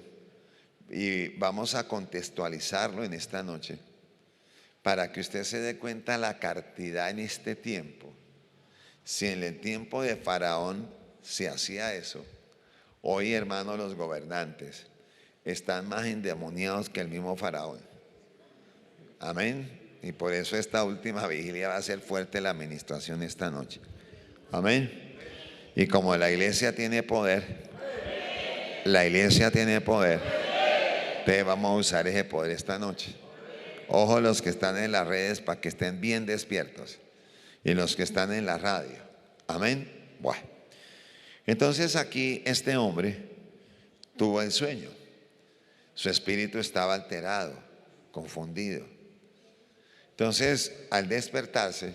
y vamos a contextualizarlo en esta noche para que usted se dé cuenta la cantidad en este tiempo. Si en el tiempo de Faraón se hacía eso, hoy, hermanos, los gobernantes están más endemoniados que el mismo Faraón. Amén. Y por eso esta última vigilia va a ser fuerte la administración esta noche. Amén. Y como la iglesia tiene poder, entonces vamos a usar ese poder esta noche. Ojo los que están en las redes para que estén bien despiertos, y los que están en la radio. Amén. Bueno, entonces aquí este hombre tuvo el sueño. Su espíritu estaba alterado, confundido. Entonces, al despertarse,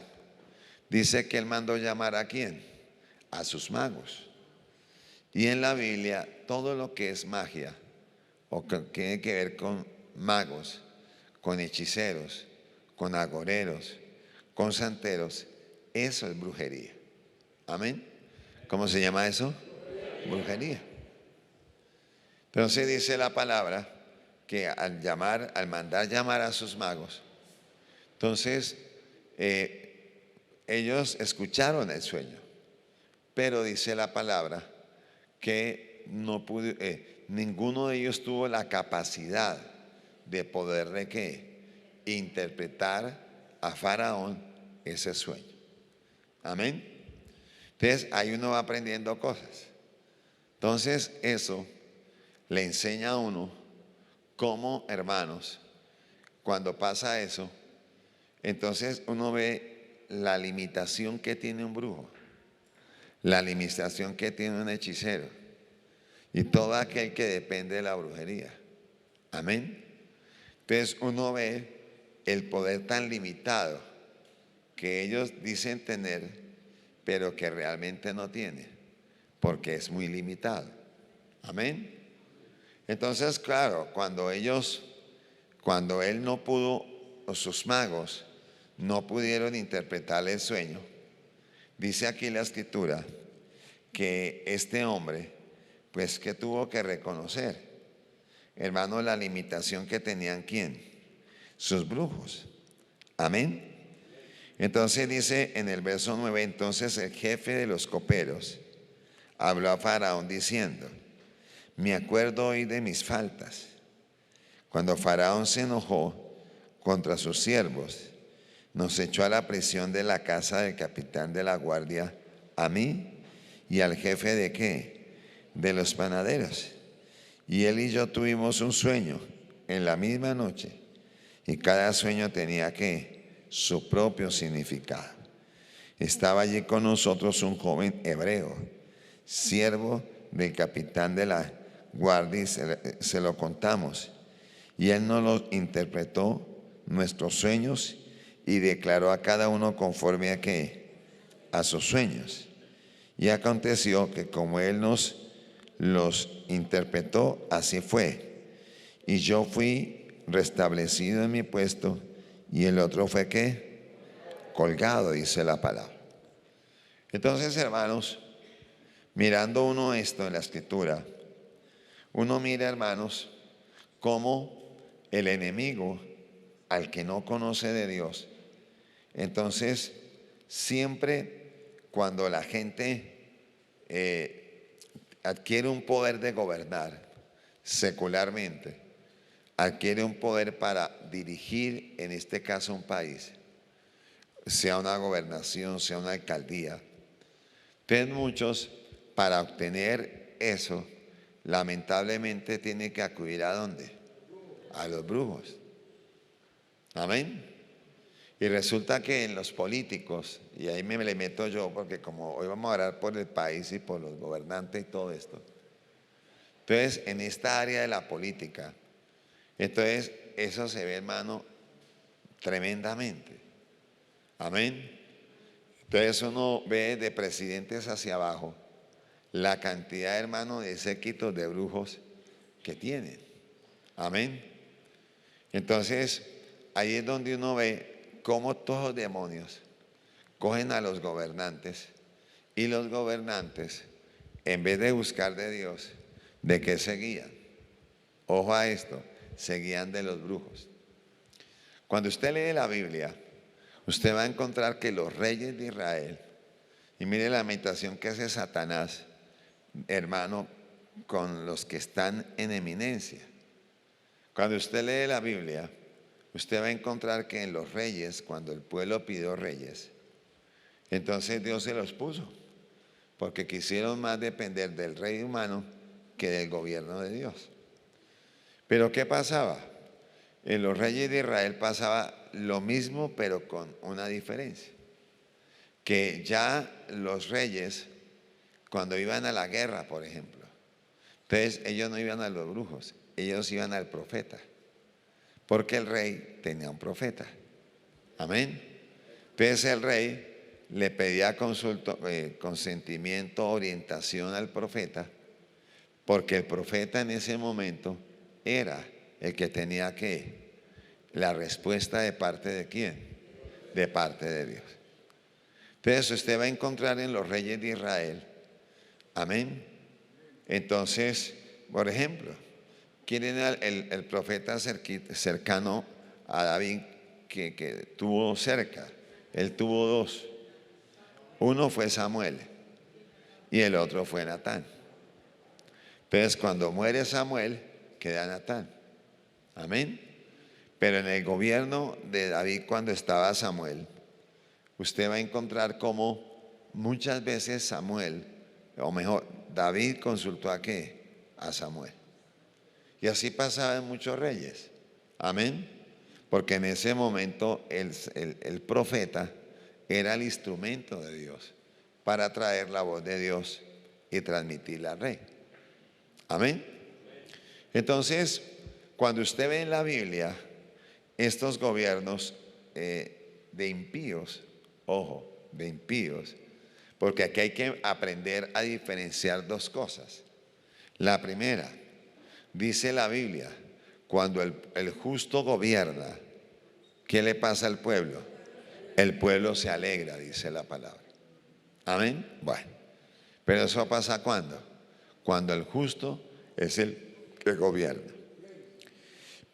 dice que él mandó llamar ¿a quién? A sus magos. Y en la Biblia, todo lo que es magia, o que tiene que ver con magos, con hechiceros, con agoreros, con santeros, eso es brujería. Amén. ¿Cómo se llama eso? Brujería. Entonces dice la palabra que al mandar llamar a sus magos, entonces ellos escucharon el sueño, pero dice la palabra que ninguno de ellos tuvo la capacidad de poder interpretar a Faraón ese sueño. Amén. Entonces ahí uno va aprendiendo cosas. Entonces eso le enseña a uno cómo, hermanos, cuando pasa eso, entonces uno ve la limitación que tiene un brujo, la limitación que tiene un hechicero y todo aquel que depende de la brujería. Amén. Entonces uno ve el poder tan limitado que ellos dicen tener, pero que realmente no tienen, porque es muy limitado. Amén. Entonces, claro, cuando él no pudo, o sus magos no pudieron interpretar el sueño, dice aquí la escritura que este hombre, pues que tuvo que reconocer hermano, la limitación que tenían ¿quién? Sus brujos. Amén. Entonces dice en el verso 9, entonces el jefe de los coperos habló a Faraón diciendo: me acuerdo hoy de mis faltas, cuando Faraón se enojó contra sus siervos, nos echó a la prisión de la casa del capitán de la guardia, a mí y al jefe de ¿qué? De los panaderos. Y él y yo tuvimos un sueño en la misma noche, y cada sueño tenía ¿qué? Su propio significado. Estaba allí con nosotros un joven hebreo, siervo del capitán de la guardia, y se lo contamos. Y él nos lo interpretó nuestros sueños y declaró a cada uno conforme a ¿qué? A sus sueños. Y aconteció que como él nos los interpretó, así fue. Y yo fui restablecido en mi puesto, y el otro fue ¿qué? Colgado, dice la palabra. Entonces, hermanos, mirando uno esto en la Escritura, uno mira, hermanos, cómo el enemigo, al que no conoce de Dios, entonces siempre cuando la gente adquiere un poder de gobernar secularmente, adquiere un poder para dirigir, en este caso, un país, sea una gobernación, sea una alcaldía. Entonces muchos, para obtener eso, lamentablemente tienen que acudir ¿a dónde? A los brujos. Amén. Y resulta que en los políticos, y ahí me le meto yo, porque como hoy vamos a orar por el país y por los gobernantes y todo esto, entonces en esta área de la política, entonces eso se ve, hermano, tremendamente. Amén. Entonces uno ve de presidentes hacia abajo la cantidad, hermano, de séquitos de brujos que tienen. Amén. Entonces ahí es donde uno ve cómo todos los demonios cogen a los gobernantes, y los gobernantes, en vez de buscar de Dios, ¿de qué se guían? Ojo a esto, se guían de los brujos. Cuando usted lee la Biblia, usted va a encontrar que los reyes de Israel, y mire la imitación que hace Satanás, hermano, con los que están en eminencia. Cuando usted lee la Biblia, usted va a encontrar que en los reyes, cuando el pueblo pidió reyes, entonces Dios se los puso, porque quisieron más depender del rey humano que del gobierno de Dios. Pero ¿qué pasaba? En los reyes de Israel pasaba lo mismo, pero con una diferencia, que ya los reyes, cuando iban a la guerra, por ejemplo, entonces ellos no iban a los brujos, ellos iban al profeta, porque el rey tenía un profeta. Amén. Entonces el rey le pedía consentimiento, orientación al profeta, porque el profeta en ese momento era el que tenía la respuesta de parte de ¿quién? De parte de Dios. Entonces usted va a encontrar en los reyes de Israel, amén. Entonces, por ejemplo, ¿quién era el profeta cercano a David que tuvo cerca? Él tuvo dos. Uno fue Samuel y el otro fue Natán. Entonces cuando muere Samuel, queda Natán. Amén. Pero en el gobierno de David, cuando estaba Samuel, usted va a encontrar cómo muchas veces Samuel, o mejor, David consultó ¿a qué? A Samuel. Y así pasaba en muchos reyes. Amén. Porque en ese momento el profeta era el instrumento de Dios para traer la voz de Dios y transmitirla al rey. Amén. Entonces, cuando usted ve en la Biblia estos gobiernos de impíos, ojo, de impíos, porque aquí hay que aprender a diferenciar dos cosas. La primera, dice la Biblia, cuando el justo gobierna, ¿qué le pasa al pueblo? El pueblo se alegra, dice la palabra. Amén. Bueno, pero eso pasa ¿cuándo? Cuando el justo es el que gobierna.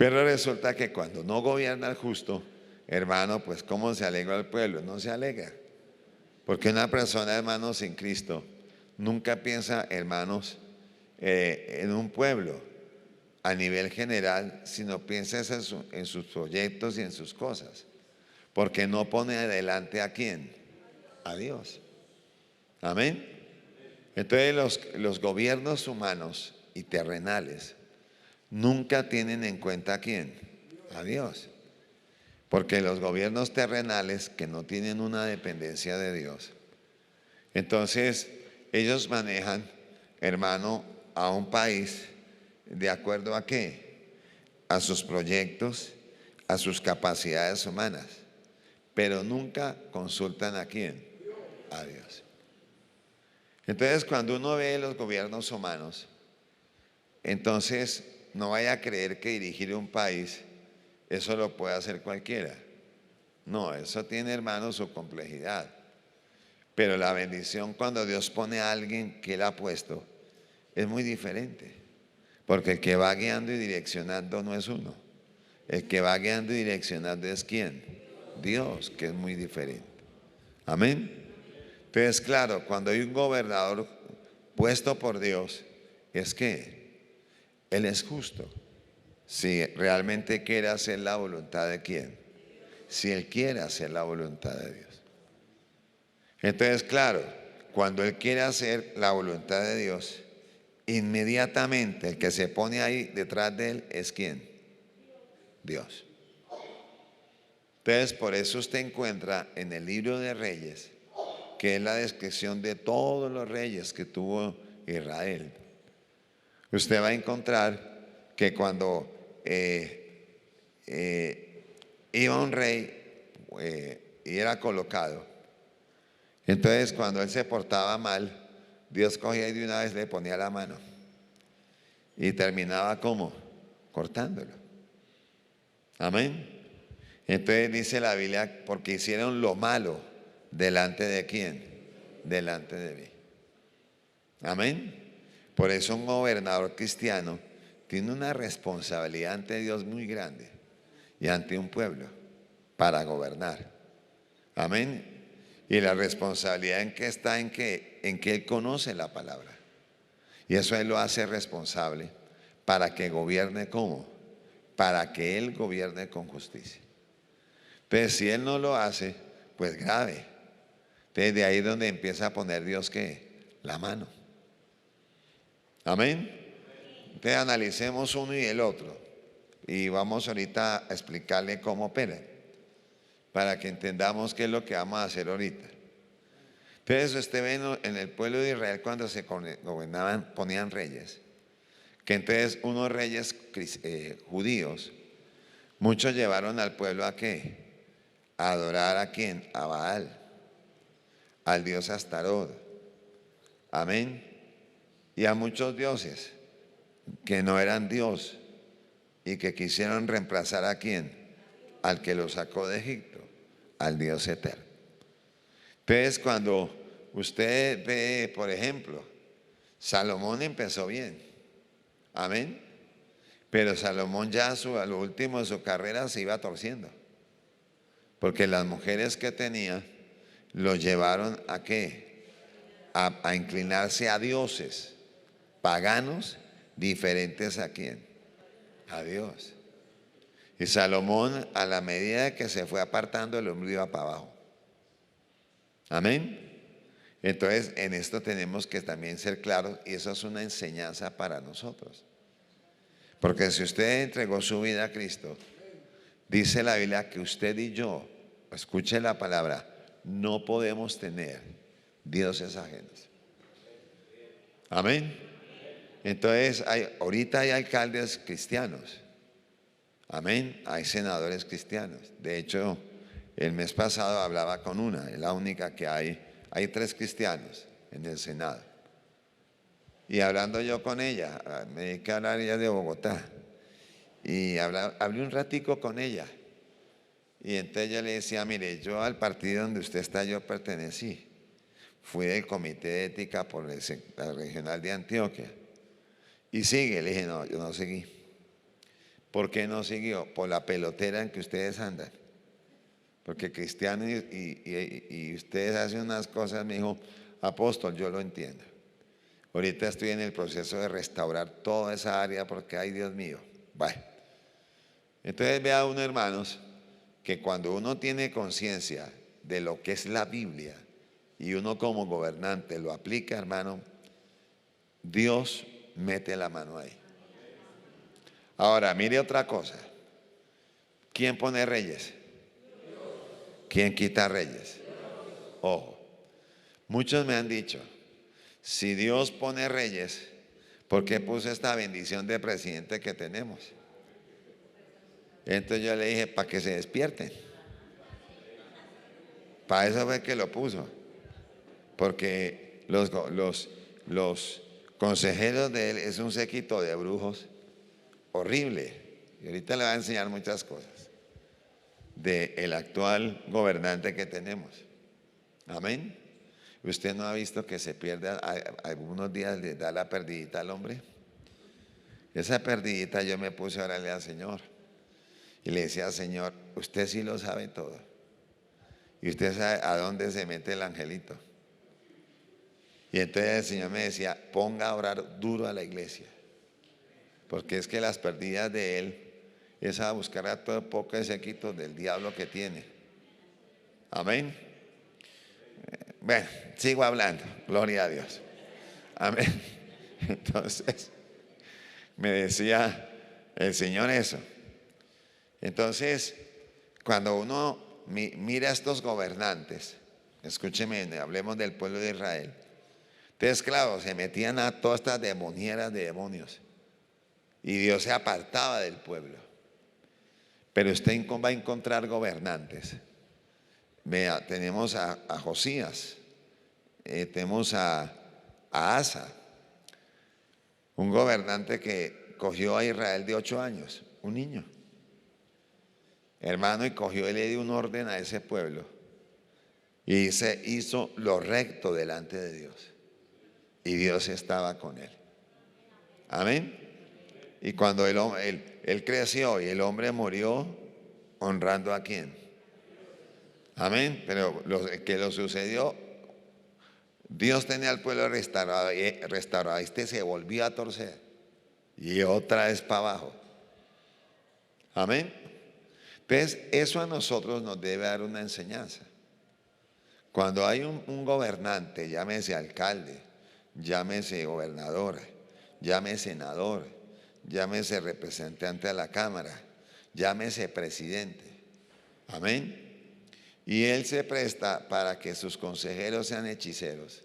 Pero resulta que cuando no gobierna el justo, hermano, pues ¿cómo se alegra el pueblo? No se alegra. Porque una persona, hermanos, sin Cristo, nunca piensa, hermanos, en un pueblo a nivel general, sino piensa en sus proyectos y en sus cosas. Porque no pone adelante ¿a quién? A Dios. Amén. Entonces los gobiernos humanos y terrenales nunca tienen en cuenta ¿a quién? A Dios. Porque los gobiernos terrenales que no tienen una dependencia de Dios, entonces ellos manejan, hermano, a un país de acuerdo a qué? A sus proyectos, a sus capacidades humanas, pero nunca consultan ¿a quién? A Dios. Entonces cuando uno ve los gobiernos humanos, entonces no vaya a creer que dirigir un país, eso lo puede hacer cualquiera. No, eso tiene, hermano, su complejidad. Pero la bendición cuando Dios pone a alguien que Él ha puesto es muy diferente. Porque el que va guiando y direccionando no es uno. El que va guiando y direccionando es ¿quién? Dios, que es muy diferente. Amén. Entonces, claro, cuando hay un gobernador puesto por Dios, es que Él es justo. Si realmente quiere hacer la voluntad de ¿quién? Si Él quiere hacer la voluntad de Dios. Entonces, claro, cuando Él quiere hacer la voluntad de Dios, inmediatamente el que se pone ahí detrás de Él es ¿quién? Dios. Entonces, por eso usted encuentra en el libro de Reyes, que es la descripción de todos los reyes que tuvo Israel. Usted va a encontrar que cuando iba un rey y era colocado, entonces cuando él se portaba mal, Dios cogía y de una vez le ponía la mano y terminaba como cortándolo. Amén. Entonces dice la Biblia, porque hicieron lo malo delante de quién, delante de mí. Amén. Por eso un gobernador cristiano tiene una responsabilidad ante Dios muy grande y ante un pueblo para gobernar. Amén. Y la responsabilidad en que está en que Él conoce la palabra. Y eso Él lo hace responsable para que gobierne ¿cómo? Para que Él gobierne con justicia. Entonces, si Él no lo hace, pues grave. Entonces, de ahí es donde empieza a poner Dios ¿qué? La mano. Amén. Entonces, analicemos uno y el otro. Y vamos ahorita a explicarle cómo opera, para que entendamos qué es lo que vamos a hacer ahorita. Entonces, usted ve en el pueblo de Israel cuando se gobernaban, ponían reyes, que entonces unos reyes judíos, muchos llevaron al pueblo ¿a qué? A adorar ¿a quién? A Baal, al dios Astarot. Amén. Y a muchos dioses que no eran Dios y que quisieron reemplazar ¿a quién? Al que los sacó de Egipto, al Dios eterno. Entonces, cuando usted ve, por ejemplo, Salomón empezó bien. Amén. Pero Salomón ya a lo último de su carrera se iba torciendo. Porque las mujeres que tenía lo llevaron ¿a qué? A inclinarse a dioses paganos diferentes ¿a quién? A Dios. Y Salomón, a la medida que se fue apartando, el hombre iba para abajo. Amén. Entonces, en esto tenemos que también ser claros, y eso es una enseñanza para nosotros. Porque si usted entregó su vida a Cristo, dice la Biblia que usted y yo, escuche la palabra, no podemos tener dioses ajenos. Amén. Entonces, ahorita hay alcaldes cristianos. Amén. Hay senadores cristianos. De hecho, el mes pasado hablaba con una, es la única que hay. Hay 3 cristianos en el Senado. Y hablando yo con ella, me dediqué a hablar ella de Bogotá. Y hablé un ratico con ella. Y entonces yo le decía, mire, yo al partido donde usted está, yo pertenecí. Fui del Comité de Ética por la Regional de Antioquia. Y sigue, le dije, no, yo no seguí. ¿Por qué no siguió? Por la pelotera en que ustedes andan. Porque cristiano y ustedes hacen unas cosas, me dijo, apóstol, yo lo entiendo. Ahorita estoy en el proceso de restaurar toda esa área porque, ay Dios mío, bueno. Entonces vea uno, hermanos, que cuando uno tiene conciencia de lo que es la Biblia y uno como gobernante lo aplica, hermano, Dios mete la mano ahí. Ahora, mire otra cosa. ¿Quién pone reyes? ¿Quién quita reyes? Ojo, muchos me han dicho, si Dios pone reyes, ¿por qué puso esta bendición de presidente que tenemos? Entonces yo le dije, para que se despierten. Para eso fue que lo puso. Porque los consejeros de él es un séquito de brujos horrible. Y ahorita le voy a enseñar muchas cosas del actual gobernante que tenemos. Amén. ¿Usted no ha visto que se pierde algunos días, le da la perdidita al hombre? Esa perdidita yo me puse a orarle al Señor. Y le decía, Señor, usted sí lo sabe todo. Y usted sabe a dónde se mete el angelito. Y entonces el Señor me decía, ponga a orar duro a la iglesia. Porque es que las perdidas de él es a buscar a todo poco de séquito del diablo que tiene. Amén. Bueno, sigo hablando. Gloria a Dios. Amén. Entonces, me decía el Señor eso. Entonces, cuando uno mira a estos gobernantes, escúcheme, hablemos del pueblo de Israel. Entonces, claro, se metían a todas estas demonieras de demonios. Y Dios se apartaba del pueblo. Pero usted va a encontrar gobernantes. Vea, tenemos a Josías, tenemos a Asa, un gobernante que cogió a Israel de 8 años, un niño. Hermano, y cogió y le dio un orden a ese pueblo. Y se hizo lo recto delante de Dios. Y Dios estaba con él. Amén. Y cuando él creció y el hombre murió, ¿honrando a quién? Amén. Pero que lo sucedió, Dios tenía al pueblo restaurado. Este se volvió a torcer. Y otra vez para abajo. Amén. Entonces, eso a nosotros nos debe dar una enseñanza. Cuando hay un gobernante, llámese alcalde, llámese gobernador, llámese senador, llámese representante de la Cámara, llámese presidente. Amén. Y él se presta para que sus consejeros sean hechiceros,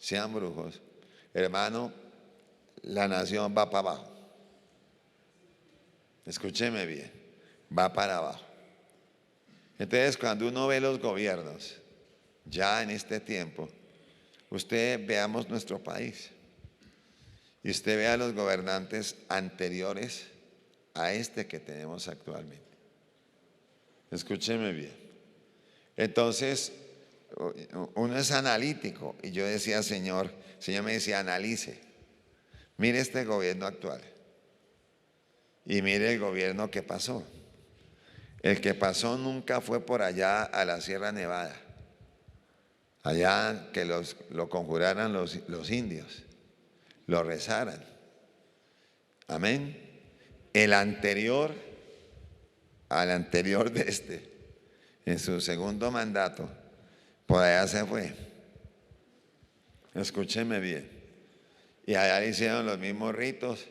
sean brujos. Hermano, la nación va para abajo. Escúcheme bien, va para abajo. Entonces, cuando uno ve los gobiernos, ya en este tiempo, usted veamos nuestro país y usted vea a los gobernantes anteriores a este que tenemos actualmente. Escúcheme bien. Entonces, uno es analítico y yo decía, el Señor me decía, analice, mire este gobierno actual y mire el gobierno que pasó. El que pasó nunca fue por allá a la Sierra Nevada, allá que lo conjuraran los indios, lo rezaran. Amén. El anterior, al anterior de este, en su segundo mandato, por allá se fue. Escúcheme bien. Y allá le hicieron los mismos ritos,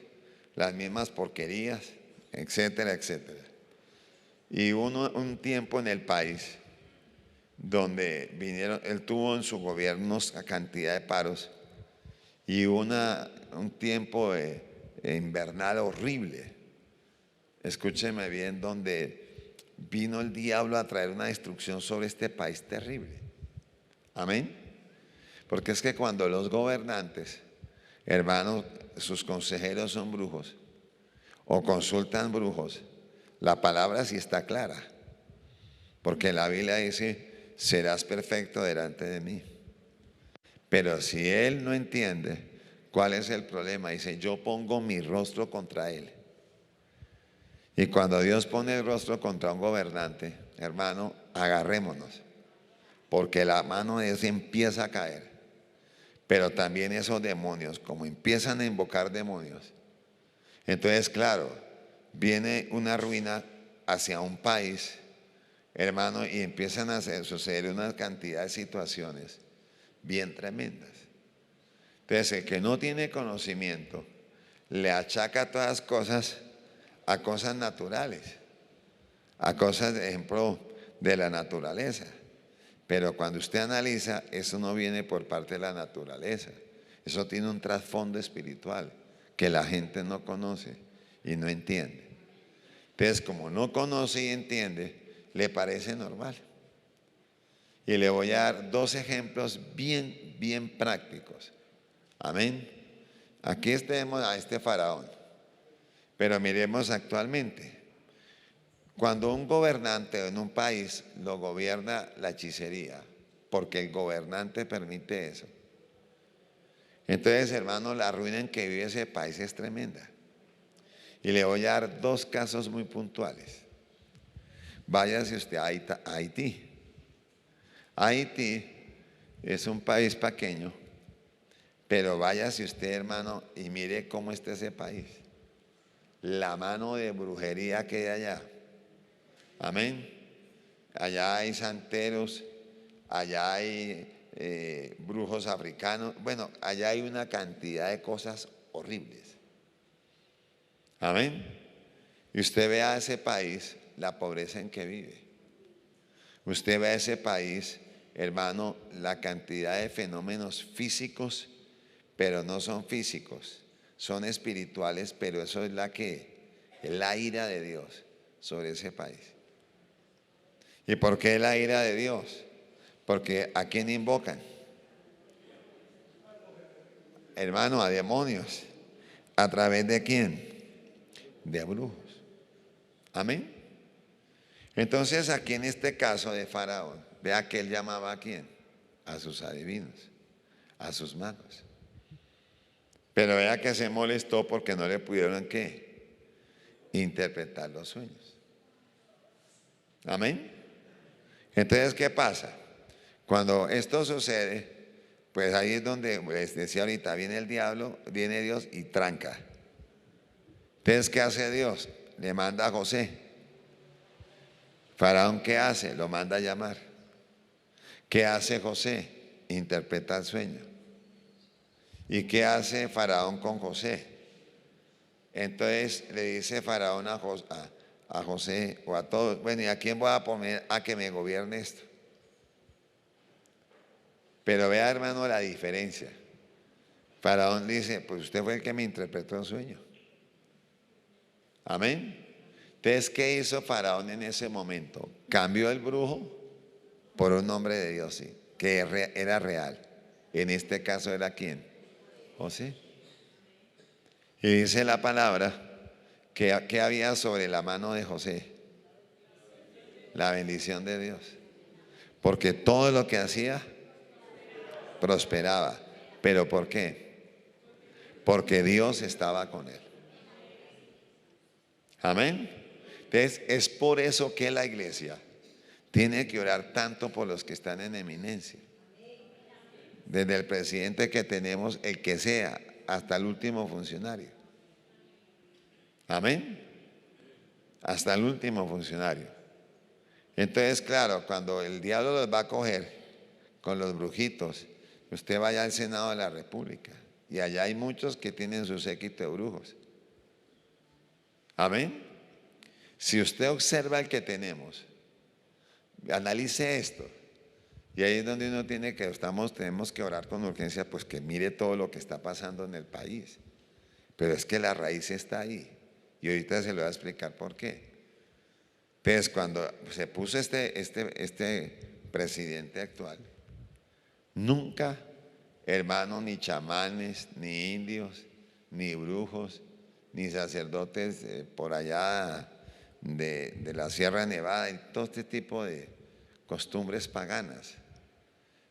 las mismas porquerías, etcétera, etcétera. Y hubo un tiempo en el país donde él tuvo en su gobierno una cantidad de paros y hubo un tiempo invernal horrible. Escúcheme bien, donde vino el diablo a traer una destrucción sobre este país terrible. Amén. Porque es que cuando los gobernantes, hermanos, sus consejeros son brujos o consultan brujos, la palabra sí está clara. Porque la Biblia dice, serás perfecto delante de mí. Pero si él no entiende cuál es el problema, dice, yo pongo mi rostro contra él. Y cuando Dios pone el rostro contra un gobernante, hermano, agarrémonos, porque la mano de Dios empieza a caer. Pero también esos demonios, como empiezan a invocar demonios, entonces claro, viene una ruina hacia un país, hermano, y empiezan a suceder una cantidad de situaciones bien tremendas. Entonces el que no tiene conocimiento le achaca todas las cosas a cosas naturales, a cosas, de ejemplo, de la naturaleza. Pero cuando usted analiza, eso no viene por parte de la naturaleza. Eso tiene un trasfondo espiritual que la gente no conoce y no entiende. Entonces, como no conoce y entiende, le parece normal. Y le voy a dar dos ejemplos bien prácticos. Amén. Aquí tenemos a este faraón. Pero miremos actualmente. Cuando un gobernante en un país lo gobierna la hechicería, porque el gobernante permite eso, entonces, hermano, la ruina en que vive ese país es tremenda. Y le voy a dar dos casos muy puntuales. Váyase usted a Haití. Haití es un país pequeño, pero váyase usted, hermano, y mire cómo está ese país. La mano de brujería que hay allá. Amén. Allá hay santeros, allá hay brujos africanos. Bueno, allá hay una cantidad de cosas horribles. Amén. Y usted ve a ese país, la pobreza en que vive. Usted ve a ese país, hermano, la cantidad de fenómenos físicos, pero no son físicos, son espirituales, pero eso es la ira de Dios sobre ese país. ¿Y por qué la ira de Dios? Porque ¿a quién invocan? Hermano, a demonios. ¿A través de quién? De brujos. Amén. Entonces aquí en este caso de Faraón, vea que él llamaba a quién, a sus adivinos, a sus magos. Pero vea que se molestó porque no le pudieron ¿qué? Interpretar los sueños. Amén. Entonces, ¿qué pasa? Cuando esto sucede, pues ahí es donde les decía ahorita, viene el diablo, viene Dios y tranca. Entonces, ¿qué hace Dios? Le manda a José. Faraón, ¿qué hace? Lo manda a llamar. ¿Qué hace José? Interpreta el sueño. ¿Y qué hace Faraón con José? Entonces le dice Faraón a José o a todos, bueno, ¿y a quién voy a poner a que me gobierne esto? Pero vea, hermano, la diferencia. Faraón dice, pues usted fue el que me interpretó el sueño. Amén. Entonces, ¿qué hizo Faraón en ese momento? Cambió el brujo por un hombre de Dios, sí, que era real. En este caso era ¿quién? José. Y dice la palabra que había sobre la mano de José la bendición de Dios. Porque todo lo que hacía prosperaba. ¿Pero por qué? Porque Dios estaba con él. Amén. Entonces es por eso que la iglesia tiene que orar tanto por los que están en eminencia. Desde el presidente que tenemos, el que sea, hasta el último funcionario. Amén. Hasta el último funcionario. Entonces, claro, cuando el diablo los va a coger con los brujitos, usted vaya al Senado de la República y allá hay muchos que tienen su séquito de brujos. Amén. Si usted observa el que tenemos, analice esto. Y ahí es donde uno tenemos que orar con urgencia, pues que mire todo lo que está pasando en el país. Pero es que la raíz está ahí. Y ahorita se lo voy a explicar por qué. Entonces, cuando se puso este presidente actual, nunca, hermano, ni chamanes, ni indios, ni brujos, ni sacerdotes por allá de la Sierra Nevada, y todo este tipo de costumbres paganas,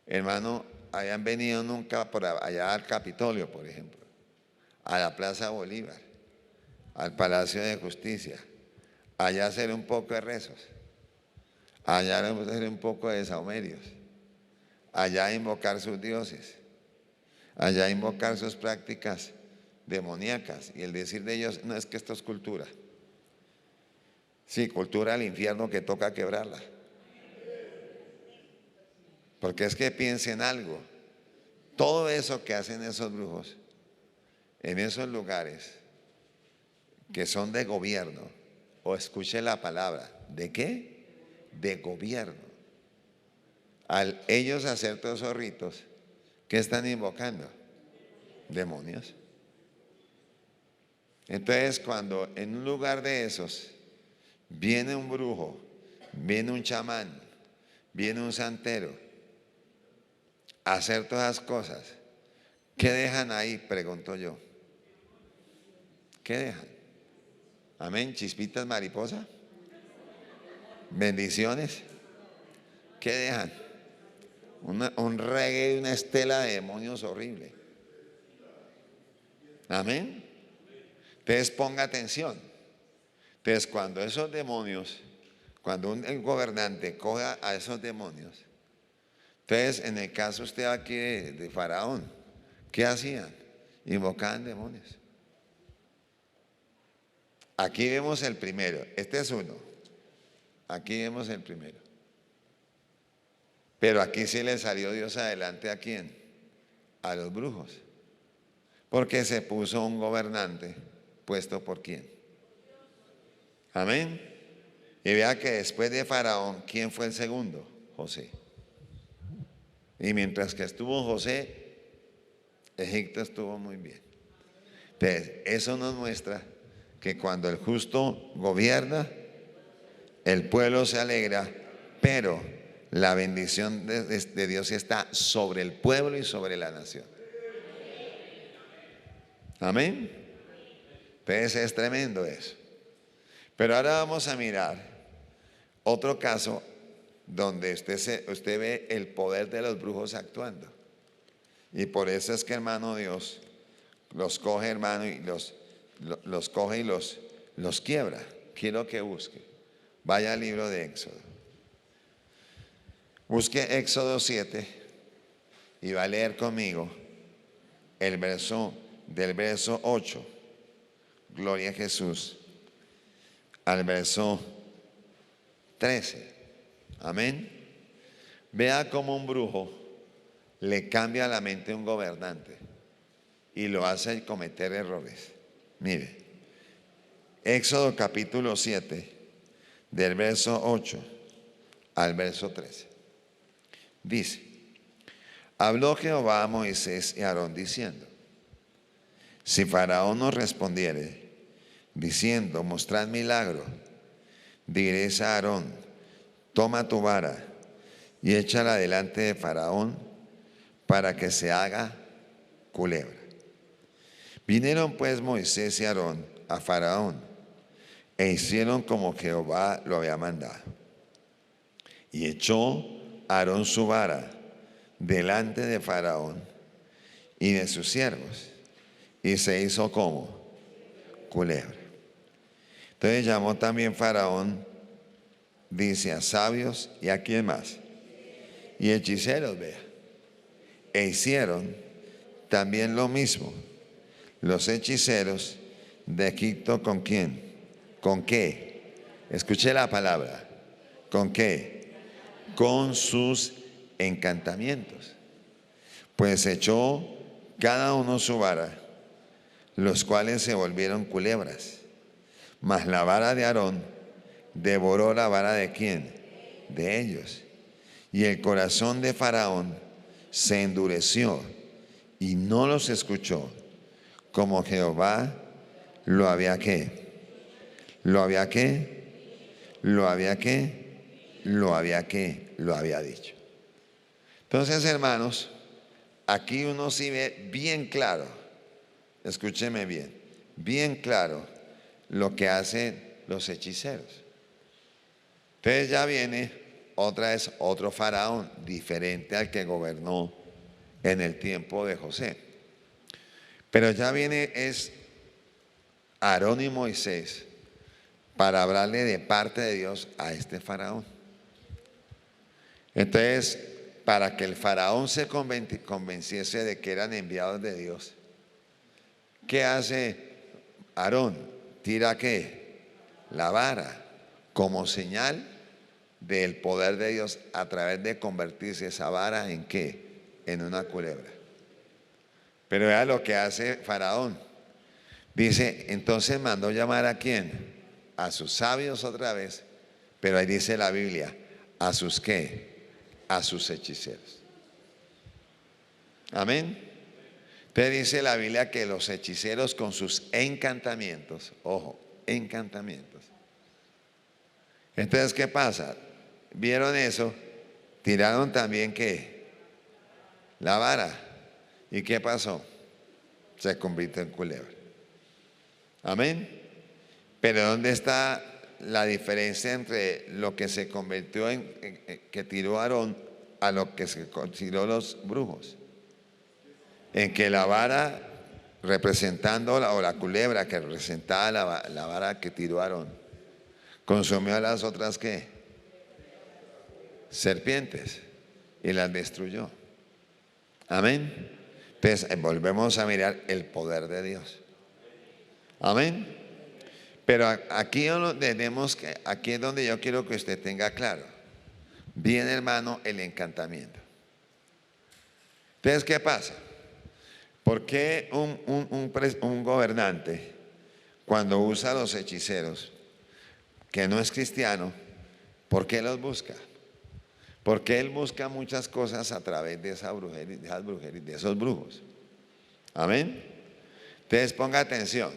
hermano, hayan venido nunca por allá al Capitolio, por ejemplo, a la Plaza Bolívar, al Palacio de Justicia, allá hacer un poco de rezos, allá hacer un poco de saumerios, allá invocar sus dioses, allá invocar sus prácticas demoníacas. Y el decir de ellos, no, es que esto es cultura. Sí, cultura del infierno que toca quebrarla. Porque es que piensen algo, todo eso que hacen esos brujos en esos lugares que son de gobierno, o escuche la palabra, ¿de qué? De gobierno. Al ellos hacer todos esos ritos, ¿qué están invocando? Demonios. Entonces, cuando en un lugar de esos viene un brujo, viene un chamán, viene un santero a hacer todas las cosas, ¿qué dejan ahí? Pregunto yo. ¿Qué dejan? Amén. Chispitas mariposa. Bendiciones. ¿Qué dejan? Un reguero y una estela de demonios horrible. Amén. Entonces ponga atención. Entonces cuando esos demonios, cuando un gobernante coja a esos demonios, entonces en el caso usted aquí de Faraón, ¿qué hacían? Invocaban demonios. Aquí vemos el primero, este es uno. Aquí vemos el primero. Pero aquí sí le salió Dios adelante, ¿a quién? A los brujos. Porque se puso un gobernante puesto por quién. Amén. Y vea que después de Faraón, ¿quién fue el segundo? José. Y mientras que estuvo José, Egipto estuvo muy bien. Entonces, eso nos muestra que cuando el justo gobierna, el pueblo se alegra, pero la bendición de Dios está sobre el pueblo y sobre la nación. Amén. Entonces es tremendo eso. Pero ahora vamos a mirar otro caso donde usted ve el poder de los brujos actuando. Y por eso es que, hermano, Dios los coge, hermano, y los coge y los quiebra. Quiero que busque. Vaya al libro de Éxodo. Busque Éxodo 7 y va a leer conmigo del verso 8, gloria a Jesús, al verso 13. Amén. Vea cómo un brujo le cambia la mente a un gobernante y lo hace cometer errores. Mire, Éxodo capítulo 7, del verso 8 al verso 13. Dice: habló Jehová a Moisés y a Aarón diciendo: si Faraón nos respondiere diciendo, mostrad milagro, diréis a Aarón, toma tu vara y échala delante de Faraón para que se haga culebra. Vinieron pues Moisés y Aarón a Faraón e hicieron como Jehová lo había mandado. Y echó Aarón su vara delante de Faraón y de sus siervos, y se hizo como culebra. Entonces llamó también Faraón, dice, a sabios y a quién más, y hechiceros, vea, e hicieron también lo mismo los hechiceros de Egipto. ¿Con quién? ¿Con qué? Escuché la palabra. ¿Con qué? Con sus encantamientos. Pues echó cada uno su vara, los cuales se volvieron culebras. Mas la vara de Aarón devoró la vara de ¿quién? De ellos. Y el corazón de Faraón se endureció y no los escuchó, como Jehová lo había ¿qué? Lo había ¿qué? Lo había ¿qué? Lo había ¿qué? Lo había dicho. Entonces, hermanos, aquí uno sí ve bien claro, escúcheme bien claro lo que hacen los hechiceros. Entonces ya viene otra vez otro faraón, diferente al que gobernó en el tiempo de José. Pero ya viene es Aarón y Moisés para hablarle de parte de Dios a este faraón. Entonces, para que el faraón se convenciese de que eran enviados de Dios, ¿qué hace Aarón? Tira ¿qué? La vara, como señal del poder de Dios a través de convertirse esa vara en ¿qué? En una culebra. Pero vea lo que hace Faraón. Dice, entonces mandó llamar ¿a quién? A sus sabios otra vez, pero ahí dice la Biblia, ¿a sus qué? A sus hechiceros. Amén. Entonces dice la Biblia que los hechiceros con sus encantamientos, ojo, encantamientos. Entonces, ¿qué pasa? ¿Vieron eso? Tiraron también ¿qué? La vara. ¿Y qué pasó? Se convirtió en culebra. Amén. Pero ¿dónde está la diferencia entre lo que se convirtió que tiró Aarón a lo que se tiró los brujos? En que la vara representando, o la culebra que representaba la vara que tiró Aarón, consumió a las otras ¿qué? Serpientes y las destruyó. Amén. Entonces volvemos a mirar el poder de Dios. Amén. Pero aquí aquí es donde yo quiero que usted tenga claro. Bien, hermano, el encantamiento. Entonces, ¿qué pasa? ¿Por qué un gobernante, cuando usa a los hechiceros, que no es cristiano, por qué los busca? Porque él busca muchas cosas a través de esa brujería, de esos brujos. Amén. Entonces ponga atención.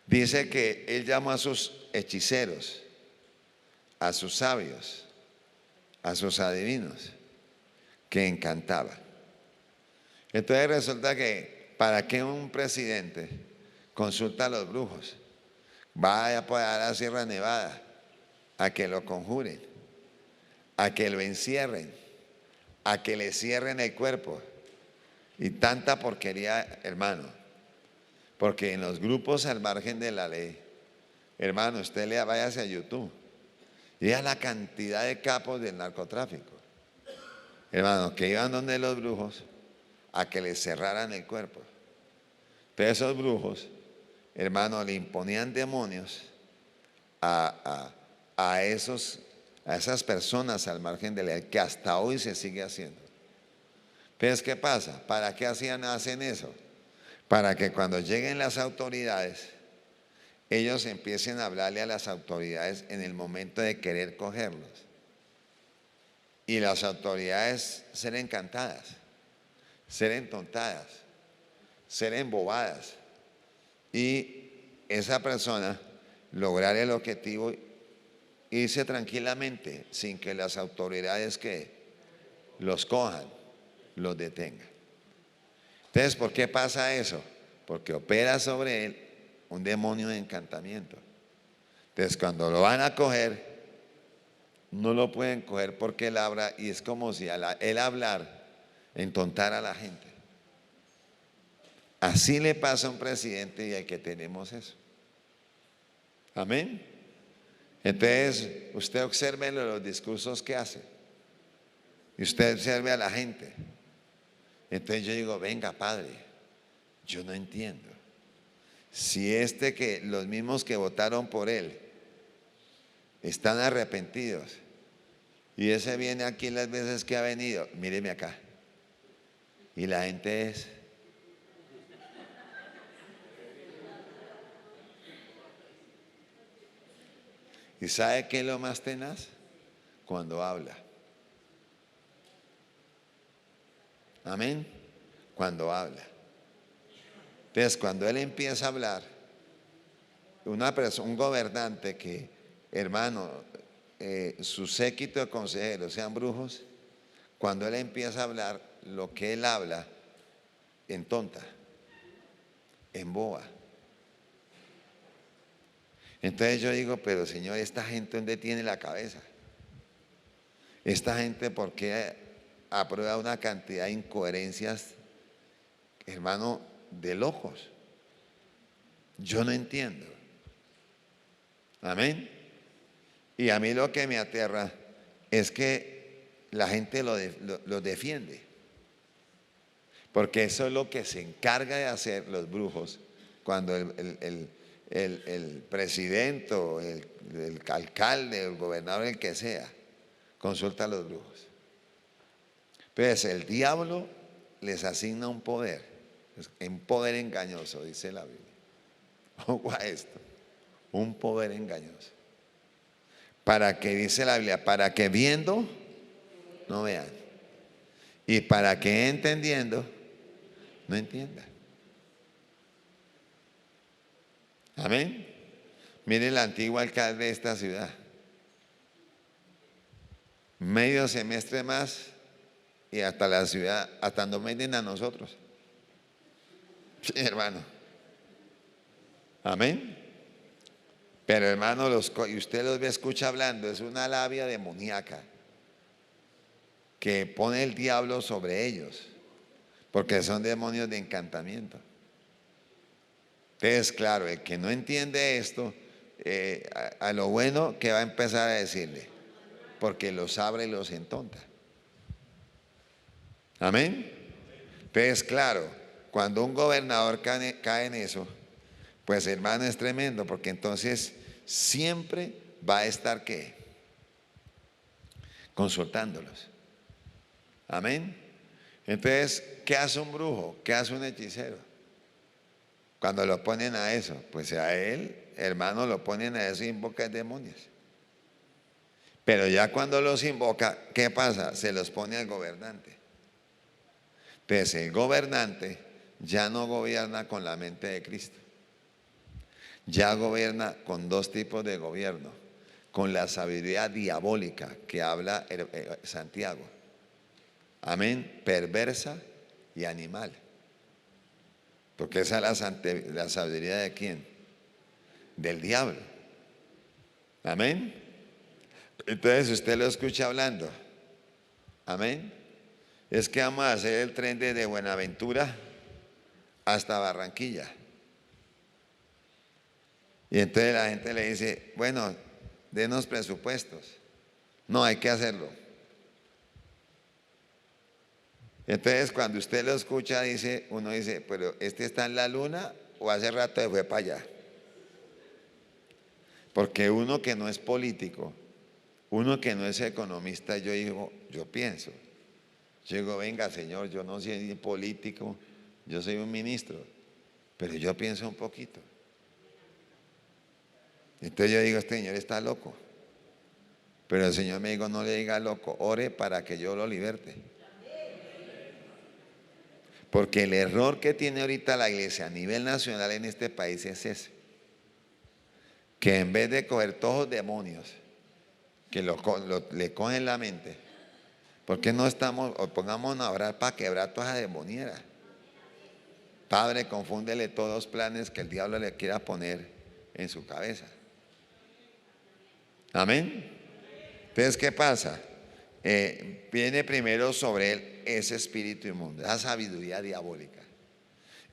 Dice que él llamó a sus hechiceros, a sus sabios, a sus adivinos, que encantaban. Entonces resulta que ¿para qué un presidente consulta a los brujos? Vaya a la Sierra Nevada a que lo conjuren, a que lo encierren, a que le cierren el cuerpo. Y tanta porquería, hermano. Porque en los grupos al margen de la ley, hermano, usted váyase a YouTube y vea la cantidad de capos del narcotráfico, hermano, que iban donde los brujos a que les cerraran el cuerpo. Pero esos brujos, hermano, le imponían demonios a esas personas al margen de la ley, que hasta hoy se sigue haciendo. Entonces, ¿qué pasa? ¿Para qué hacen eso? Para que cuando lleguen las autoridades, ellos empiecen a hablarle a las autoridades en el momento de querer cogerlos. Y las autoridades ser encantadas, ser entontadas, ser embobadas. Y esa persona lograr el objetivo, irse tranquilamente sin que las autoridades que los cojan, los detengan. Entonces, ¿por qué pasa eso? Porque opera sobre él un demonio de encantamiento. Entonces, cuando lo van a coger, no lo pueden coger porque él habla, y es como si él hablar entontara a la gente. Así le pasa a un presidente y al que tenemos eso. Amén. Entonces, usted observe los discursos que hace. Y usted observe a la gente. Entonces yo digo, venga, padre, yo no entiendo. Si que los mismos que votaron por él están arrepentidos, y ese viene aquí las veces que ha venido, míreme acá, y la gente es... ¿Y sabe qué es lo más tenaz? Cuando habla. Amén. Cuando habla. Entonces, cuando él empieza a hablar, un gobernante que, hermano, su séquito de consejeros sean brujos, cuando él empieza a hablar, lo que él habla, entonta, emboba. Entonces yo digo, pero Señor, ¿esta gente dónde tiene la cabeza? Esta gente, ¿por qué aprueba una cantidad de incoherencias, hermano, de locos? Yo no entiendo. Amén. Y a mí lo que me aterra es que la gente lo defiende. Porque eso es lo que se encarga de hacer los brujos cuando el presidente, o el alcalde, el gobernador, el que sea, consulta a los brujos. Entonces el diablo les asigna un poder engañoso, dice la Biblia. Ojo a esto, un poder engañoso. Para que, dice la Biblia, para que viendo no vean, y para que entendiendo no entiendan. Amén. Miren el antiguo alcalde de esta ciudad. Medio semestre más y hasta la ciudad, hasta nos venden a nosotros. Sí, hermano. Amén. Pero hermano, y usted los ve, escucha hablando, es una labia demoníaca que pone el diablo sobre ellos, porque son demonios de encantamiento. Entonces, claro, el que no entiende esto, a lo bueno que va a empezar a decirle, porque los abre y los entonta. Amén. Entonces, claro, cuando un gobernador cae en eso, pues hermano, es tremendo, porque entonces siempre va a estar ¿qué? Consultándolos. Amén. Entonces, ¿qué hace un brujo? ¿Qué hace un hechicero? Cuando lo ponen a eso, pues a él, hermano, lo ponen a eso y invoca demonios. Pero ya cuando los invoca, ¿qué pasa? Se los pone al gobernante. Entonces el gobernante ya no gobierna con la mente de Cristo. Ya gobierna con dos tipos de gobierno. Con la sabiduría diabólica que habla Santiago. Amén. Perversa y animal. Porque esa es la sabiduría de ¿quién? Del diablo. Amén. Entonces usted lo escucha hablando. Amén. Es que vamos a hacer el tren desde Buenaventura hasta Barranquilla. Y entonces la gente le dice, bueno, denos presupuestos. No, hay que hacerlo. Entonces cuando usted lo escucha, uno dice, pero ¿este está en la luna o hace rato se fue para allá? Porque uno que no es político, uno que no es economista, yo pienso, yo digo, venga Señor, yo no soy político, yo soy un ministro, pero yo pienso un poquito. Entonces yo digo, este señor está loco. Pero el Señor me dijo, no le diga loco, ore para que yo lo liberte. Porque el error que tiene ahorita la iglesia a nivel nacional en este país es ese. Que en vez de coger todos los demonios que le cogen la mente, ¿por qué no pongámonos a orar para quebrar toda esa demoniera? Padre, confúndele todos los planes que el diablo le quiera poner en su cabeza. Amén. Entonces, ¿qué pasa? Viene primero sobre él ese espíritu inmundo, esa sabiduría diabólica.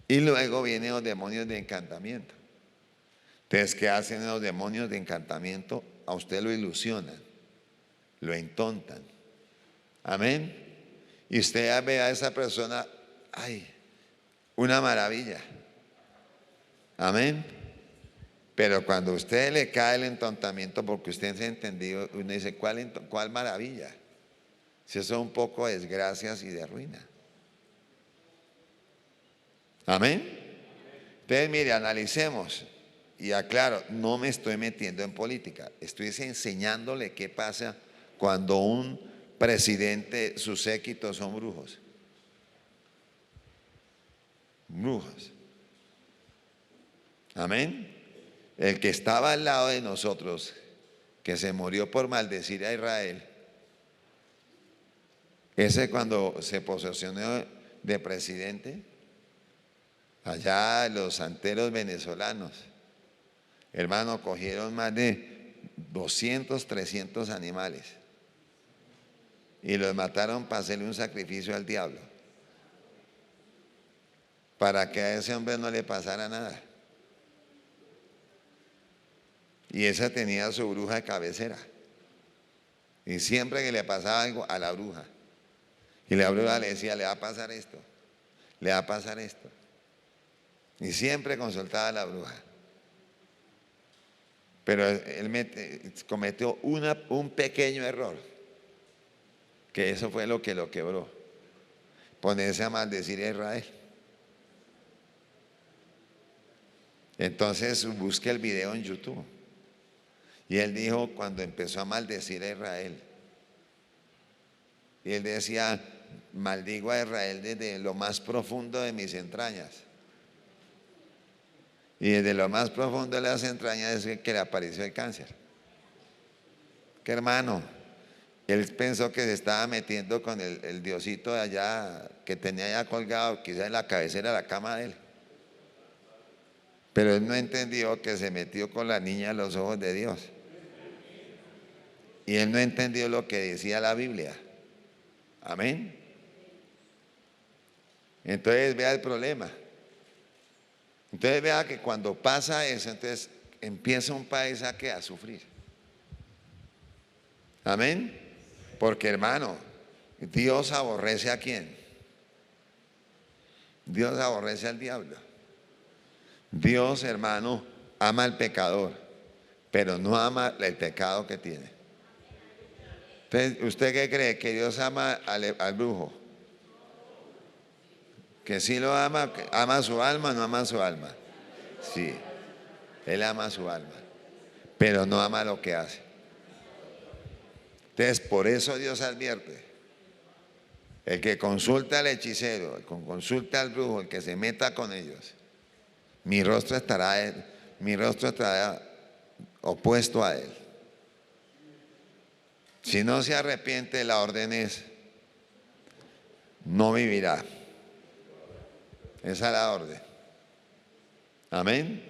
Y luego vienen los demonios de encantamiento. Entonces, ¿qué hacen los demonios de encantamiento? A usted lo ilusionan, lo entontan. Amén. Y usted ya ve a esa persona, ay, una maravilla. Amén. Pero cuando a usted le cae el entontamiento porque usted se ha entendido, uno dice, ¿cuál maravilla? Si eso es un poco de desgracias y de ruina. Amén. Entonces, mire, analicemos. Y aclaro, no me estoy metiendo en política. Estoy enseñándole qué pasa cuando un presidente, sus séquitos son brujos. Brujos. Amén. El que estaba al lado de nosotros, que se murió por maldecir a Israel, ese cuando se posesionó de presidente, allá los santeros venezolanos, hermano, cogieron más de 200, 300 animales y los mataron para hacerle un sacrificio al diablo, para que a ese hombre no le pasara nada. Y esa tenía su bruja de cabecera. Y siempre que le pasaba algo a la bruja, y la bruja le decía, le va a pasar esto, le va a pasar esto. Y siempre consultaba a la bruja. Pero él cometió un pequeño error, que eso fue lo que lo quebró. Ponerse a maldecir a Israel. Entonces busqué el video en YouTube. Y él dijo cuando empezó a maldecir a Israel. Y él decía, maldigo a Israel desde lo más profundo de mis entrañas. Y desde lo más profundo de las entrañas es que le apareció el cáncer. Que hermano, él pensó que se estaba metiendo con el diosito de allá, que tenía allá colgado, quizás en la cabecera de la cama de él. Pero él no entendió que se metió con la niña a los ojos de Dios. Y él no entendió lo que decía la Biblia. Amén. Entonces vea el problema. Entonces vea que cuando pasa eso, entonces empieza un país a sufrir. Amén. Porque hermano, Dios aborrece a quién. Dios aborrece al diablo. Dios, hermano, ama al pecador, pero no ama el pecado que tiene. Entonces, ¿usted qué cree? ¿Que Dios ama al brujo? ¿Que sí lo ama? ¿Ama su alma o no ama su alma? Sí, él ama su alma, pero no ama lo que hace. Entonces, por eso Dios advierte. El que consulta al hechicero, el que consulta al brujo, el que se meta con ellos, mi rostro estará opuesto a él. Si no se arrepiente, la orden es, no vivirá. Esa es la orden. Amén.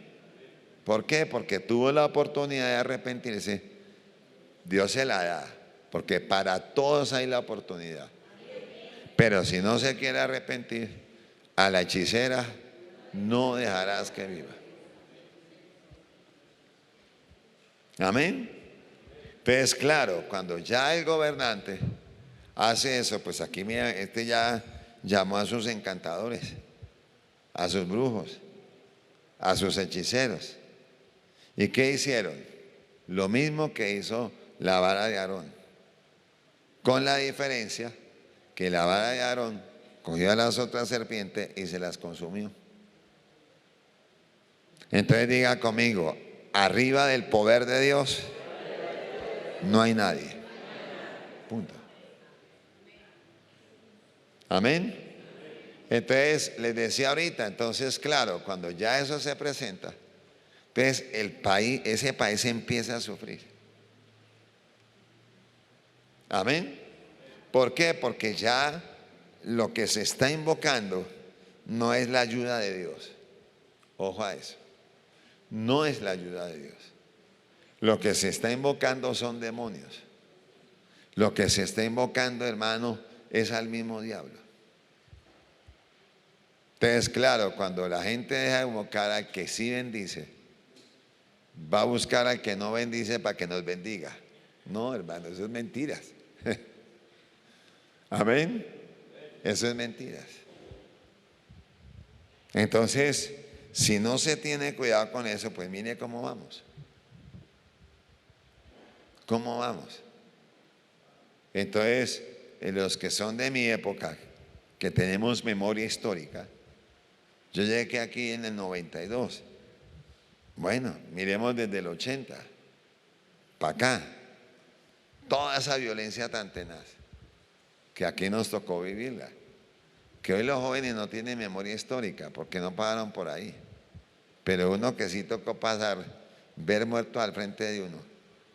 ¿Por qué? Porque tuvo la oportunidad de arrepentirse. Dios se la da, porque para todos hay la oportunidad. Pero si no se quiere arrepentir, a la hechicera no dejarás que viva. Amén. Entonces, claro, cuando ya el gobernante hace eso, pues aquí mira, ya llamó a sus encantadores, a sus brujos, a sus hechiceros. ¿Y qué hicieron? Lo mismo que hizo la vara de Aarón, con la diferencia que la vara de Aarón cogió a las otras serpientes y se las consumió. Entonces diga conmigo, arriba del poder de Dios no hay nadie. Punto. Amén. Entonces les decía ahorita, entonces claro, cuando ya eso se presenta, entonces ese país empieza a sufrir. Amén. ¿Por qué? Porque ya lo que se está invocando no es la ayuda de Dios. Ojo a eso. No es la ayuda de Dios. Lo que se está invocando son demonios. Lo que se está invocando, hermano, es al mismo diablo. Entonces, claro, cuando la gente deja de invocar al que sí bendice, va a buscar al que no bendice para que nos bendiga. No, hermano, eso es mentiras. Amén. Eso es mentiras. Entonces, si no se tiene cuidado con eso, pues mire cómo vamos. ¿Cómo vamos? Entonces, los que son de mi época, que tenemos memoria histórica, yo llegué aquí en el 92. Bueno, miremos desde el 80 para acá. Toda esa violencia tan tenaz, que aquí nos tocó vivirla. Que hoy los jóvenes no tienen memoria histórica porque no pasaron por ahí. Pero uno que sí tocó pasar, ver muertos al frente de uno,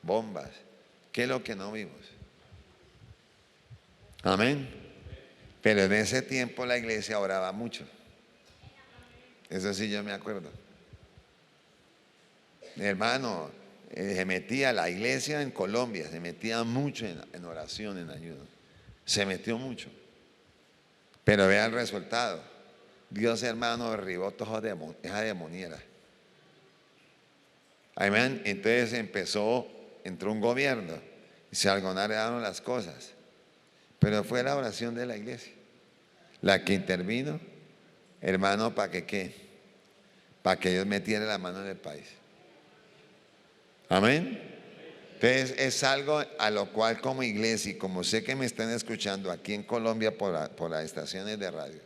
bombas, ¿qué es lo que no vimos? Amén. Pero en ese tiempo la iglesia oraba mucho. Eso sí yo me acuerdo. Mi hermano, se metía la iglesia en Colombia, se metía mucho en oración, en ayuno. Se metió mucho. Pero vea el resultado. Dios, hermano, derribó toda esa demoniera. Amén. Entonces entró un gobierno y se algonaron las cosas. Pero fue la oración de la iglesia la que intervino, hermano, para que ¿qué? Para que Dios metiera la mano en el país. Amén. Entonces es algo a lo cual como iglesia, y como sé que me están escuchando aquí en Colombia por las estaciones de radio,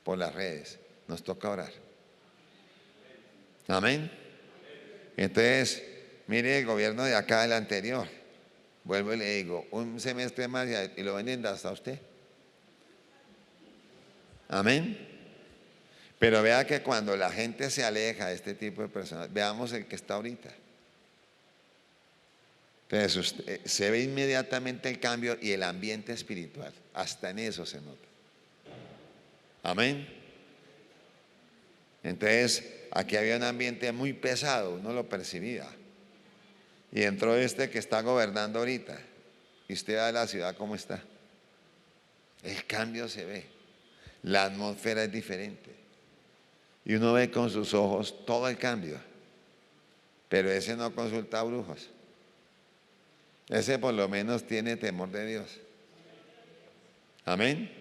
por las redes, nos toca orar. Amén. Entonces, mire el gobierno de acá, el anterior, vuelvo y le digo, un semestre más y lo venden hasta usted. Amén. Pero vea que cuando la gente se aleja de este tipo de personas, veamos el que está ahorita. Entonces se ve inmediatamente el cambio y el ambiente espiritual, hasta en eso se nota. Amén. Entonces aquí había un ambiente muy pesado, uno lo percibía. Y entró este que está gobernando ahorita, y usted va a la ciudad cómo está. El cambio se ve, la atmósfera es diferente. Y uno ve con sus ojos todo el cambio. Pero ese no consulta a brujos. Ese por lo menos tiene temor de Dios. Amén.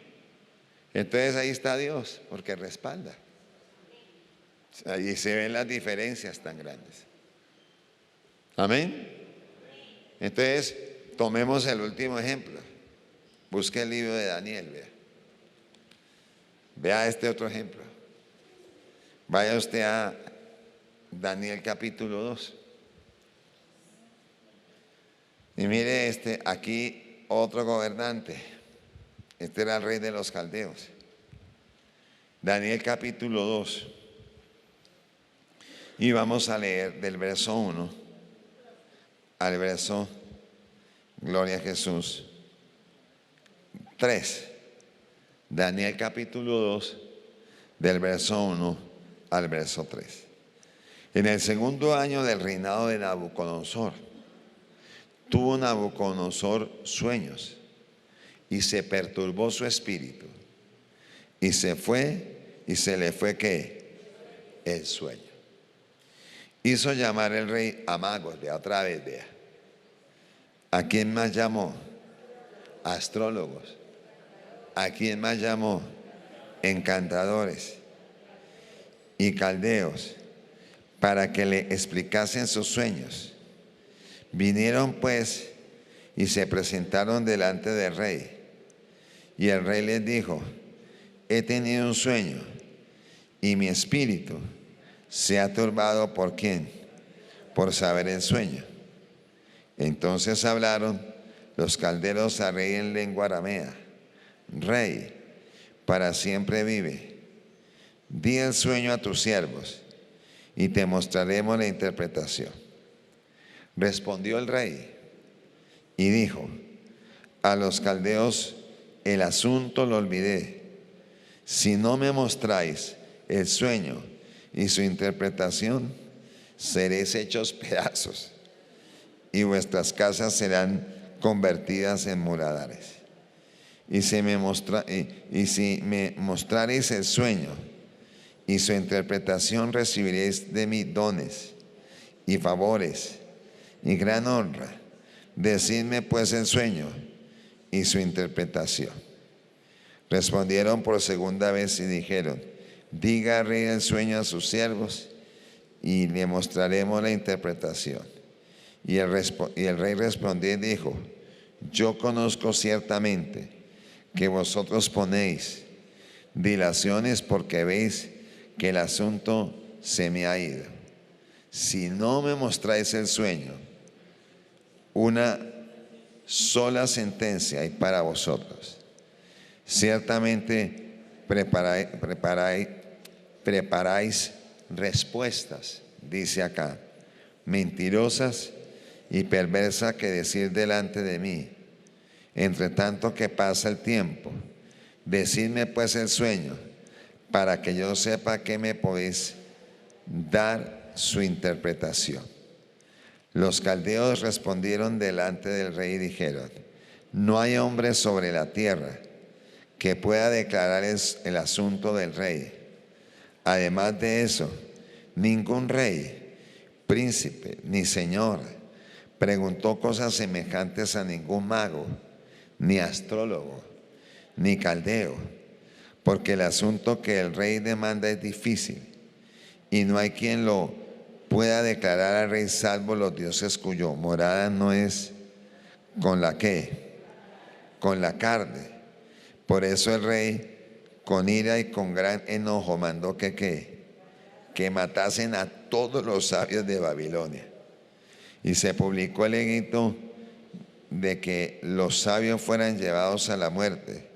Entonces ahí está Dios, porque respalda. Allí se ven las diferencias tan grandes. Amén. Entonces, tomemos el último ejemplo. Busque el libro de Daniel, vea. Vea este otro ejemplo. Vaya usted a Daniel capítulo 2. Y mire aquí otro gobernante. Este era el rey de los caldeos. Daniel capítulo 2. Y vamos a leer del verso 1 al verso, gloria a Jesús, 3. Daniel capítulo 2, del verso 1 al verso 3. En el segundo año del reinado de Nabucodonosor, tuvo Nabucodonosor sueños y se perturbó su espíritu y se fue y se le fue ¿qué? El sueño. Hizo llamar el rey a magos, vea otra vez, vea. ¿A quién más llamó? Astrólogos. ¿A quién más llamó? Encantadores y caldeos, para que le explicasen sus sueños. Vinieron pues y se presentaron delante del rey. Y el rey les dijo: he tenido un sueño y mi espíritu se ha turbado. ¿Por quién? Por saber el sueño. Entonces hablaron los caldeos al rey en lengua aramea: Rey, para siempre vive. Di el sueño a tus siervos y te mostraremos la interpretación. Respondió el rey y dijo a los caldeos: el asunto lo olvidé. Si no me mostráis el sueño y su interpretación, seréis hechos pedazos y vuestras casas serán convertidas en muladares. Y si me mostraréis el sueño y su interpretación, recibiréis de mí dones y favores y gran honra. Decidme pues el sueño y su interpretación. Respondieron por segunda vez y dijeron: diga al rey el sueño a sus siervos y le mostraremos la interpretación. Y el rey respondió y dijo: yo conozco ciertamente que vosotros ponéis dilaciones porque veis que el asunto se me ha ido. Si no me mostráis el sueño, una sola sentencia hay para vosotros. Ciertamente preparáis respuestas, dice acá, mentirosas y perversas que decir delante de mí. Entre tanto que pasa el tiempo, decidme pues el sueño, para que yo sepa que me podéis dar su interpretación. Los caldeos respondieron delante del rey y dijeron: no hay hombre sobre la tierra que pueda declarar el asunto del rey. Además de eso, ningún rey príncipe, ni señor preguntó cosas semejantes a ningún mago, ni astrólogo, ni caldeo, porque el asunto que el rey demanda es difícil, y no hay quien lo pueda declarar al rey salvo los dioses cuyo morada no es con la ¿qué? Con la carne. Por eso el rey, con ira y con gran enojo, mandó que matasen a todos los sabios de Babilonia. Y se publicó el edicto de que los sabios fueran llevados a la muerte.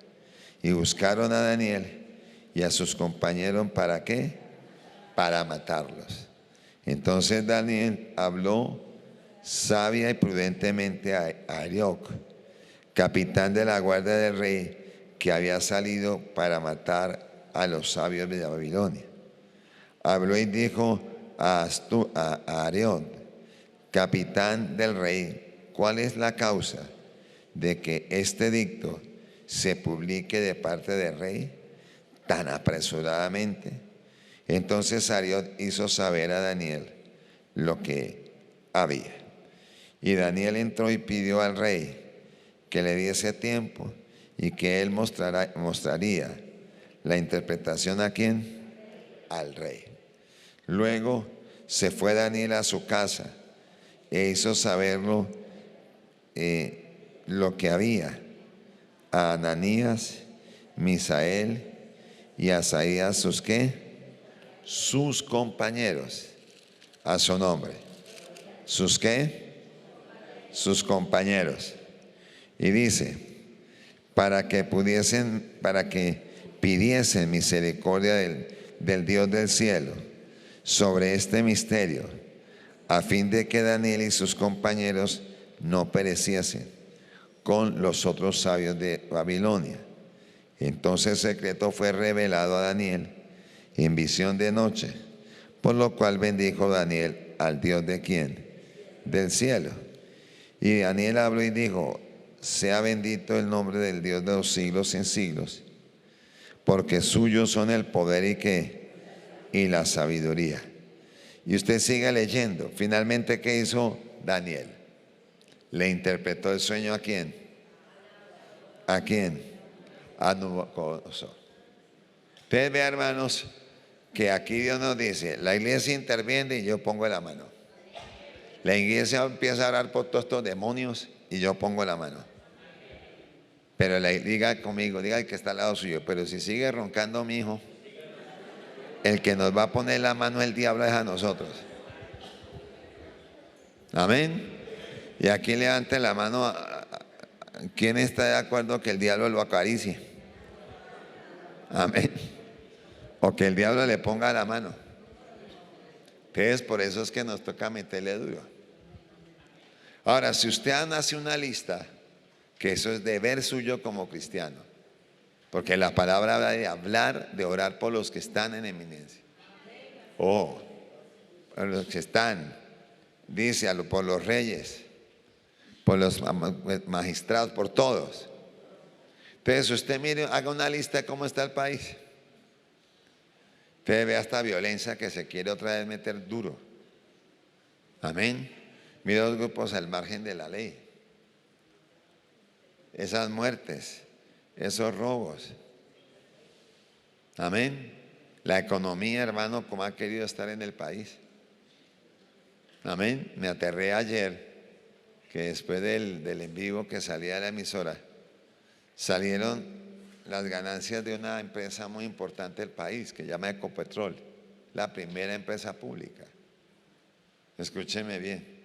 Y buscaron a Daniel y a sus compañeros, ¿para qué? Para matarlos. Entonces Daniel habló sabia y prudentemente a Arioc, capitán de la guardia del rey, que había salido para matar a los sabios de Babilonia. Habló y dijo a Arioc, capitán del rey, ¿cuál es la causa de que este edicto se publique de parte del rey tan apresuradamente? Entonces Arioc hizo saber a Daniel lo que había. Y Daniel entró y pidió al rey que le diese tiempo y que él mostraría la interpretación ¿a quién? Al rey. Luego se fue Daniel a su casa e hizo saberlo lo que había a Ananías, Misael y a Asaías, sus ¿qué? Sus compañeros, a su nombre. ¿Sus qué? Sus compañeros. Y dice, para que pidiesen misericordia del Dios del cielo sobre este misterio, a fin de que Daniel y sus compañeros no pereciesen con los otros sabios de Babilonia. Entonces el secreto fue revelado a Daniel en visión de noche, por lo cual bendijo Daniel al Dios de quién? Del cielo. Y Daniel habló y dijo, sea bendito el nombre del Dios de los siglos en siglos, porque suyos son el poder y ¿qué? Y la sabiduría. Y usted sigue leyendo. Finalmente, ¿qué hizo Daniel? Le interpretó el sueño ¿a quién? ¿A quién? A Nabucodonosor. Ustedes vean, hermanos, que aquí Dios nos dice, la iglesia interviene y yo pongo la mano. La iglesia empieza a orar por todos estos demonios y yo pongo la mano. Pero diga conmigo, diga el que está al lado suyo, pero si sigue roncando mi hijo, el que nos va a poner la mano el diablo es a nosotros. Amén. Y aquí levante la mano. ¿Quién está de acuerdo que el diablo lo acaricie? Amén. O que el diablo le ponga la mano. Entonces, por eso es que nos toca meterle duro. Ahora, si usted hace una lista, que eso es deber suyo como cristiano, porque la palabra habla de hablar, de orar por los que están en eminencia. Por los que están, dice, por los reyes, por los magistrados, por todos. Entonces usted mire, haga una lista de cómo está el país. Usted ve esta violencia que se quiere otra vez meter duro. Amén. Mire los grupos al margen de la ley. Esas muertes, esos robos. Amén. La economía, hermano, como ha querido estar en el país. Amén. Me aterré ayer que después del en vivo que salía de la emisora, salieron las ganancias de una empresa muy importante del país que se llama Ecopetrol, la primera empresa pública. Escúcheme bien.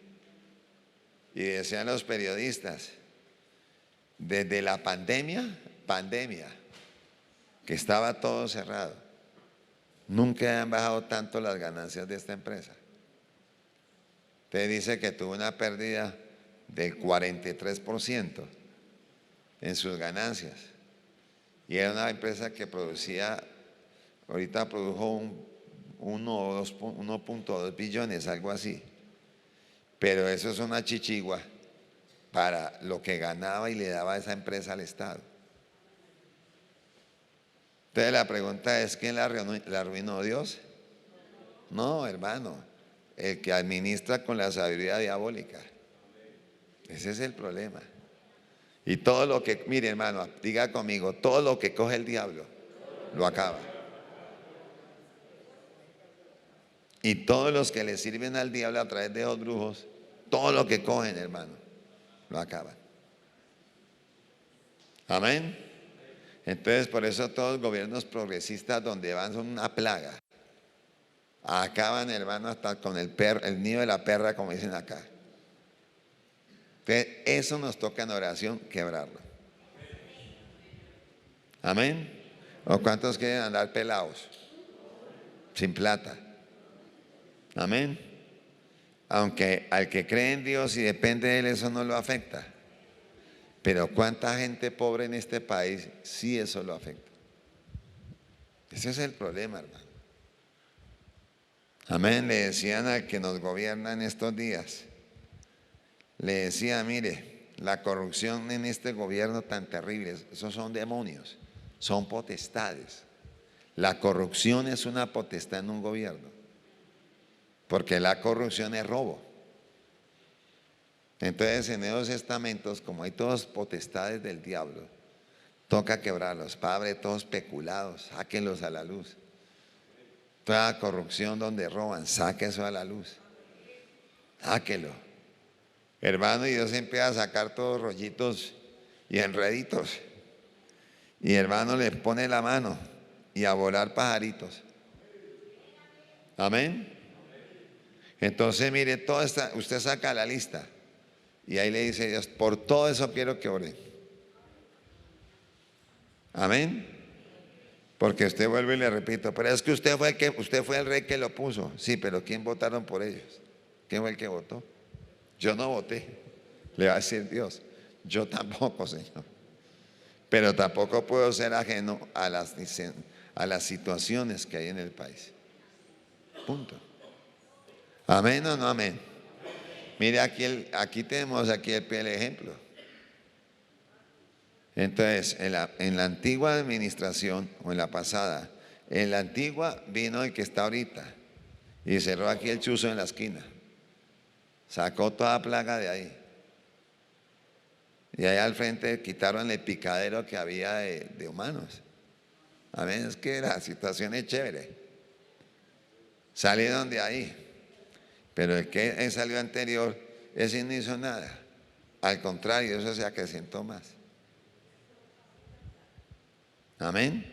Y decían los periodistas, desde la pandemia, que estaba todo cerrado, nunca han bajado tanto las ganancias de esta empresa. Usted dice que tuvo una pérdida del 43% en sus ganancias. Y era una empresa que producía, ahorita produjo 1.2 billones, algo así. Pero eso es una chichigua para lo que ganaba y le daba esa empresa al Estado. Entonces la pregunta es, ¿quién la arruinó? ¿Dios? No, hermano. el que administra con la sabiduría diabólica. Ese es el problema. Y todo lo que, mire hermano, diga conmigo, todo lo que coge el diablo, lo acaba. Y todos los que le sirven al diablo a través de los brujos, todo lo que cogen, hermano, lo acaban. Amén. Entonces, por eso todos los gobiernos progresistas donde van son una plaga. Acaban, hermano, hasta con el nido de la perra, como dicen acá. Entonces, eso nos toca en oración, quebrarlo. Amén. ¿O cuántos quieren andar pelados? Sin plata. Amén. Aunque al que cree en Dios y depende de Él, eso no lo afecta. Pero cuánta gente pobre en este país, sí eso lo afecta. Ese es el problema, hermano. Amén. Le decían al que nos gobierna en estos días, le decía, mire, la corrupción en este gobierno tan terrible, esos son demonios, son potestades. La corrupción es una potestad en un gobierno, porque la corrupción es robo. Entonces, en esos estamentos, como hay todas potestades del diablo, toca quebrarlos. Padre, todos peculados, sáquenlos a la luz. Toda corrupción donde roban, saque eso a la luz. Sáquelo. Hermano, y Dios empieza a sacar todos rollitos y enreditos. Y hermano le pone la mano y a volar pajaritos. Amén. Entonces, mire, toda esta, usted saca la lista. Y ahí le dice Dios, por todo eso quiero que ore. Amén. Porque usted vuelve y le repito, pero es que usted fue el rey que lo puso. Sí, pero ¿quién votaron por ellos? ¿Quién fue el que votó? Yo no voté. Le va a decir Dios, yo tampoco, Señor. Pero tampoco puedo ser ajeno a las situaciones que hay en el país. Punto. Amén o no amén. Mire, aquí tenemos el ejemplo. Entonces, en la antigua administración, o en la pasada, en la antigua vino el que está ahorita y cerró aquí el chuzo en la esquina. Sacó toda plaga de ahí. Y allá al frente quitaron el picadero que había de humanos. Amén, es que la situación es chévere. Salieron de ahí. Pero el que salió anterior, ese no hizo nada. Al contrario, eso se acrecentó más. Amén.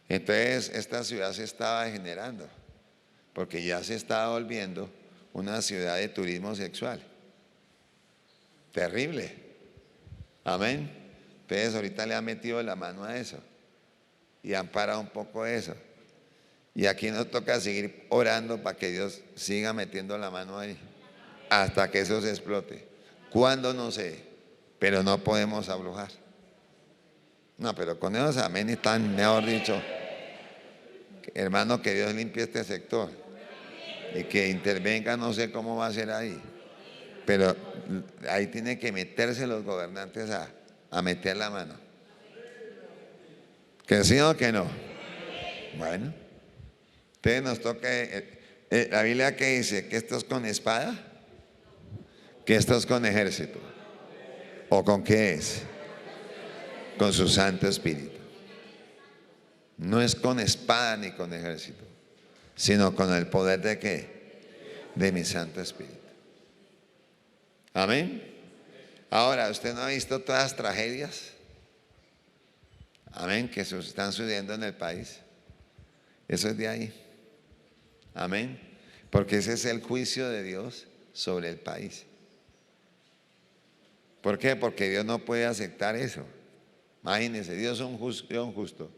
Entonces esta ciudad se estaba degenerando, porque ya se estaba volviendo una ciudad de turismo sexual. Terrible. Amén. Entonces ahorita le han metido la mano a eso y han parado un poco eso. Y aquí nos toca seguir orando para que Dios siga metiendo la mano ahí hasta que eso se explote. ¿Cuándo? No sé, pero no podemos abrujar. No, pero con esos amén están, mejor dicho, hermano, que Dios limpie este sector y que intervenga, no sé cómo va a ser ahí, pero ahí tienen que meterse los gobernantes a meter la mano. ¿Que sí o que no? Bueno, entonces nos toca, la Biblia que dice, que esto es con espada, que esto es con ejército, ¿o con qué es? Con su Santo Espíritu. No es con espada ni con ejército, sino con el poder de ¿qué? De mi Santo Espíritu. Amén. Ahora, ¿usted no ha visto todas las tragedias? Amén, que se están sucediendo en el país. Eso es de ahí. Amén. Porque ese es el juicio de Dios sobre el país. ¿Por qué? Porque Dios no puede aceptar eso. Imagínense, Dios es un justo.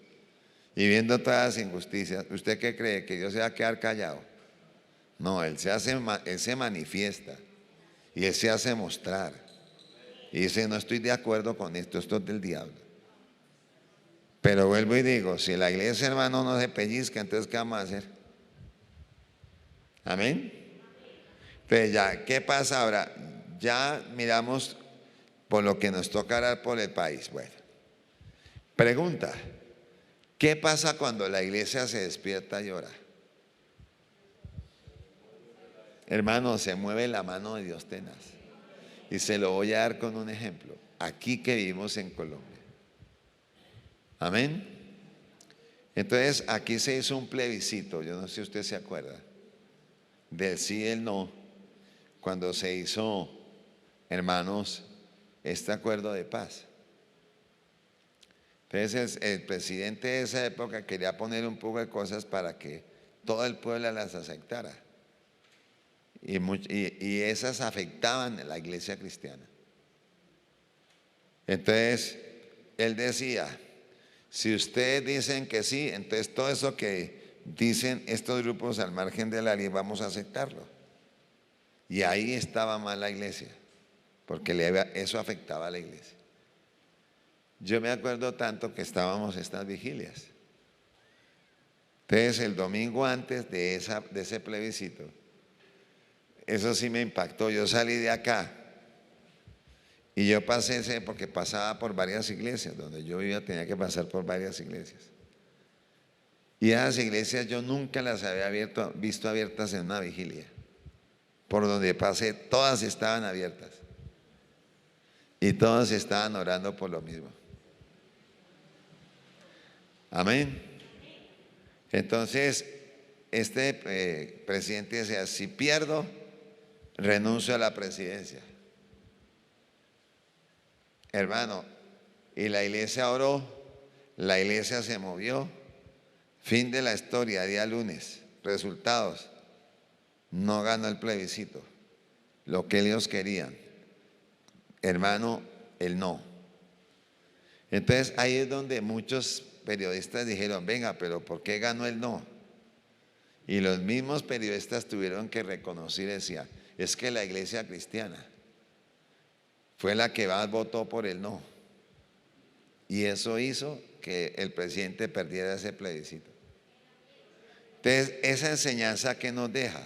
Y viendo todas las injusticias, ¿usted qué cree? ¿Que Dios se va a quedar callado? No, Él se manifiesta y Él se hace mostrar. Y dice, no estoy de acuerdo con esto, esto es del diablo. Pero vuelvo y digo, si la iglesia, hermano, no se pellizca, entonces ¿qué vamos a hacer? Amén. Entonces ya, ¿qué pasa ahora? Ya miramos por lo que nos toca orar por el país. Bueno, pregunta, ¿qué pasa cuando la iglesia se despierta y ora? Hermano, se mueve la mano de Dios tenaz. Y se lo voy a dar con un ejemplo. Aquí que vivimos en Colombia. Amén. Entonces aquí se hizo un plebiscito, yo no sé si usted se acuerda, del sí y el no, cuando se hizo, hermanos, este acuerdo de paz. Entonces el presidente de esa época quería poner un poco de cosas para que todo el pueblo las aceptara. Y esas afectaban a la iglesia cristiana. Entonces él decía, si ustedes dicen que sí, entonces todo eso que dicen estos grupos al margen de la ley vamos a aceptarlo. Y ahí estaba mal la iglesia, porque eso afectaba a la iglesia. Yo me acuerdo tanto que estábamos estas vigilias. Entonces el domingo antes de ese plebiscito, eso sí me impactó. Yo salí de acá y yo pasé porque pasaba por varias iglesias. Donde yo vivía tenía que pasar por varias iglesias. Y esas iglesias yo nunca las había visto abiertas en una vigilia. Por donde pasé, todas estaban abiertas. Y todas estaban orando por lo mismo. Amén. Entonces, este presidente decía, si pierdo, renuncio a la presidencia. Hermano, y la iglesia oró, la iglesia se movió, fin de la historia, día lunes, resultados, no ganó el plebiscito, lo que ellos querían, hermano, el no. Entonces ahí es donde muchos periodistas dijeron, venga, pero ¿por qué ganó el no? Y los mismos periodistas tuvieron que reconocer y decían, es que la iglesia cristiana fue la que más votó por el no. Y eso hizo que el presidente perdiera ese plebiscito. Entonces, esa enseñanza que nos deja,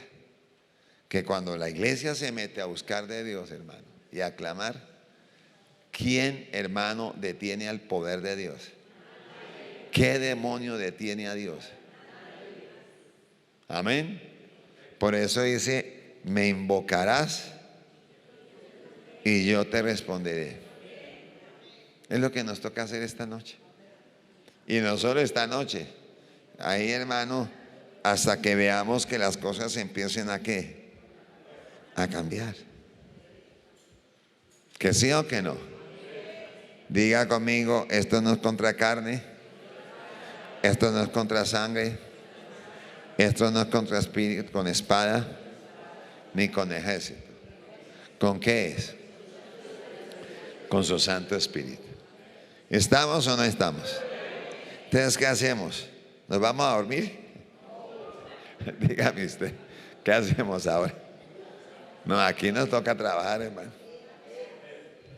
que cuando la iglesia se mete a buscar de Dios, hermano, y a clamar, ¿quién, hermano, detiene al poder de Dios? ¿Qué demonio detiene a Dios? Amén. Por eso dice, me invocarás y yo te responderé. Es lo que nos toca hacer esta noche. Y no solo esta noche. Ahí, hermano, hasta que veamos que las cosas empiecen a ¿qué? A cambiar. ¿Que sí o que no? Diga conmigo, esto no es contra carne, esto no es contra sangre, esto no es contra espíritu, con espada, ni con ejército. ¿Con qué es? Con su Santo Espíritu. ¿Estamos o no estamos? Entonces, ¿qué hacemos? ¿Nos vamos a dormir? Dígame usted, ¿qué hacemos ahora? No, aquí nos toca trabajar, hermano.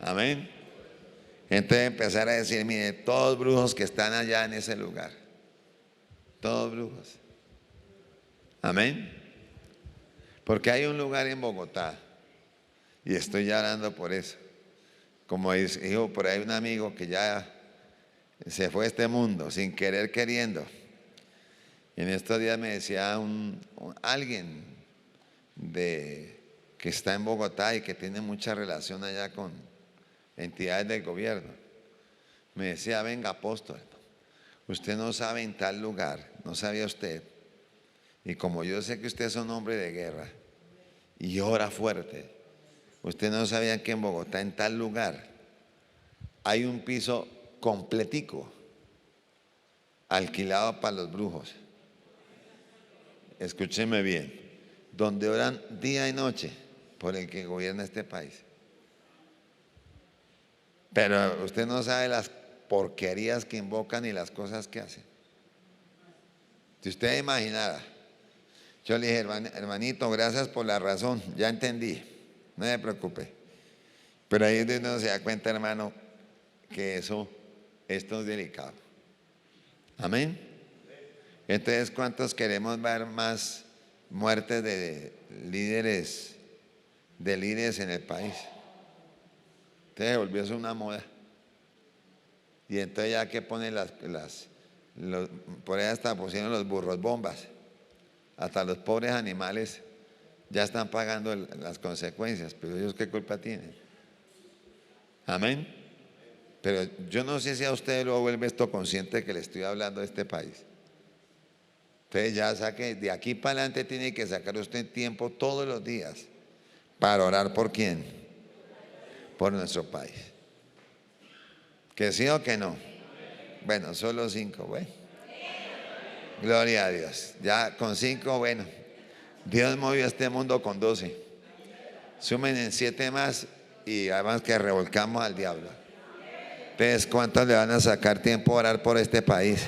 Amén. Entonces empezar a decir, mire, todos brujos que están allá en ese lugar, todos brujos. Amén. Porque hay un lugar en Bogotá, y estoy ya hablando por eso. Como dijo por ahí un amigo que ya se fue a este mundo sin querer queriendo. Y en estos días me decía alguien que está en Bogotá y que tiene mucha relación allá con entidades del gobierno. Me decía, venga, apóstol, usted no sabe en tal lugar, no sabía usted. Y como yo sé que usted es un hombre de guerra y ora fuerte, usted no sabía que en Bogotá, en tal lugar, hay un piso completico alquilado para los brujos. Escúcheme bien, donde oran día y noche por el que gobierna este país. Pero usted no sabe las porquerías que invocan y las cosas que hacen. Si usted imaginara, yo le dije, hermanito, gracias por la razón, ya entendí, no se preocupe. Pero ahí es donde uno se da cuenta, hermano, que esto es delicado. Amén. Entonces, ¿cuántos queremos ver más muertes de líderes en el país? Entonces volvió eso una moda. Y entonces ya que ponen por ahí hasta pusieron los burros bombas. Hasta los pobres animales Ya están pagando las consecuencias, pero ellos qué culpa tienen. Amén. Pero yo no sé si a usted lo vuelve esto consciente que le estoy hablando de este país. Entonces ya saque, de aquí para adelante tiene que sacar usted tiempo todos los días para orar por quién, por nuestro país. ¿Que sí o que no? Bueno, solo 5, bueno. Gloria a Dios. Ya con 5, bueno. Dios movió este mundo con 12. Sumen en 7 más y además que revolcamos al diablo. Entonces, ¿cuántos le van a sacar tiempo a orar por este país?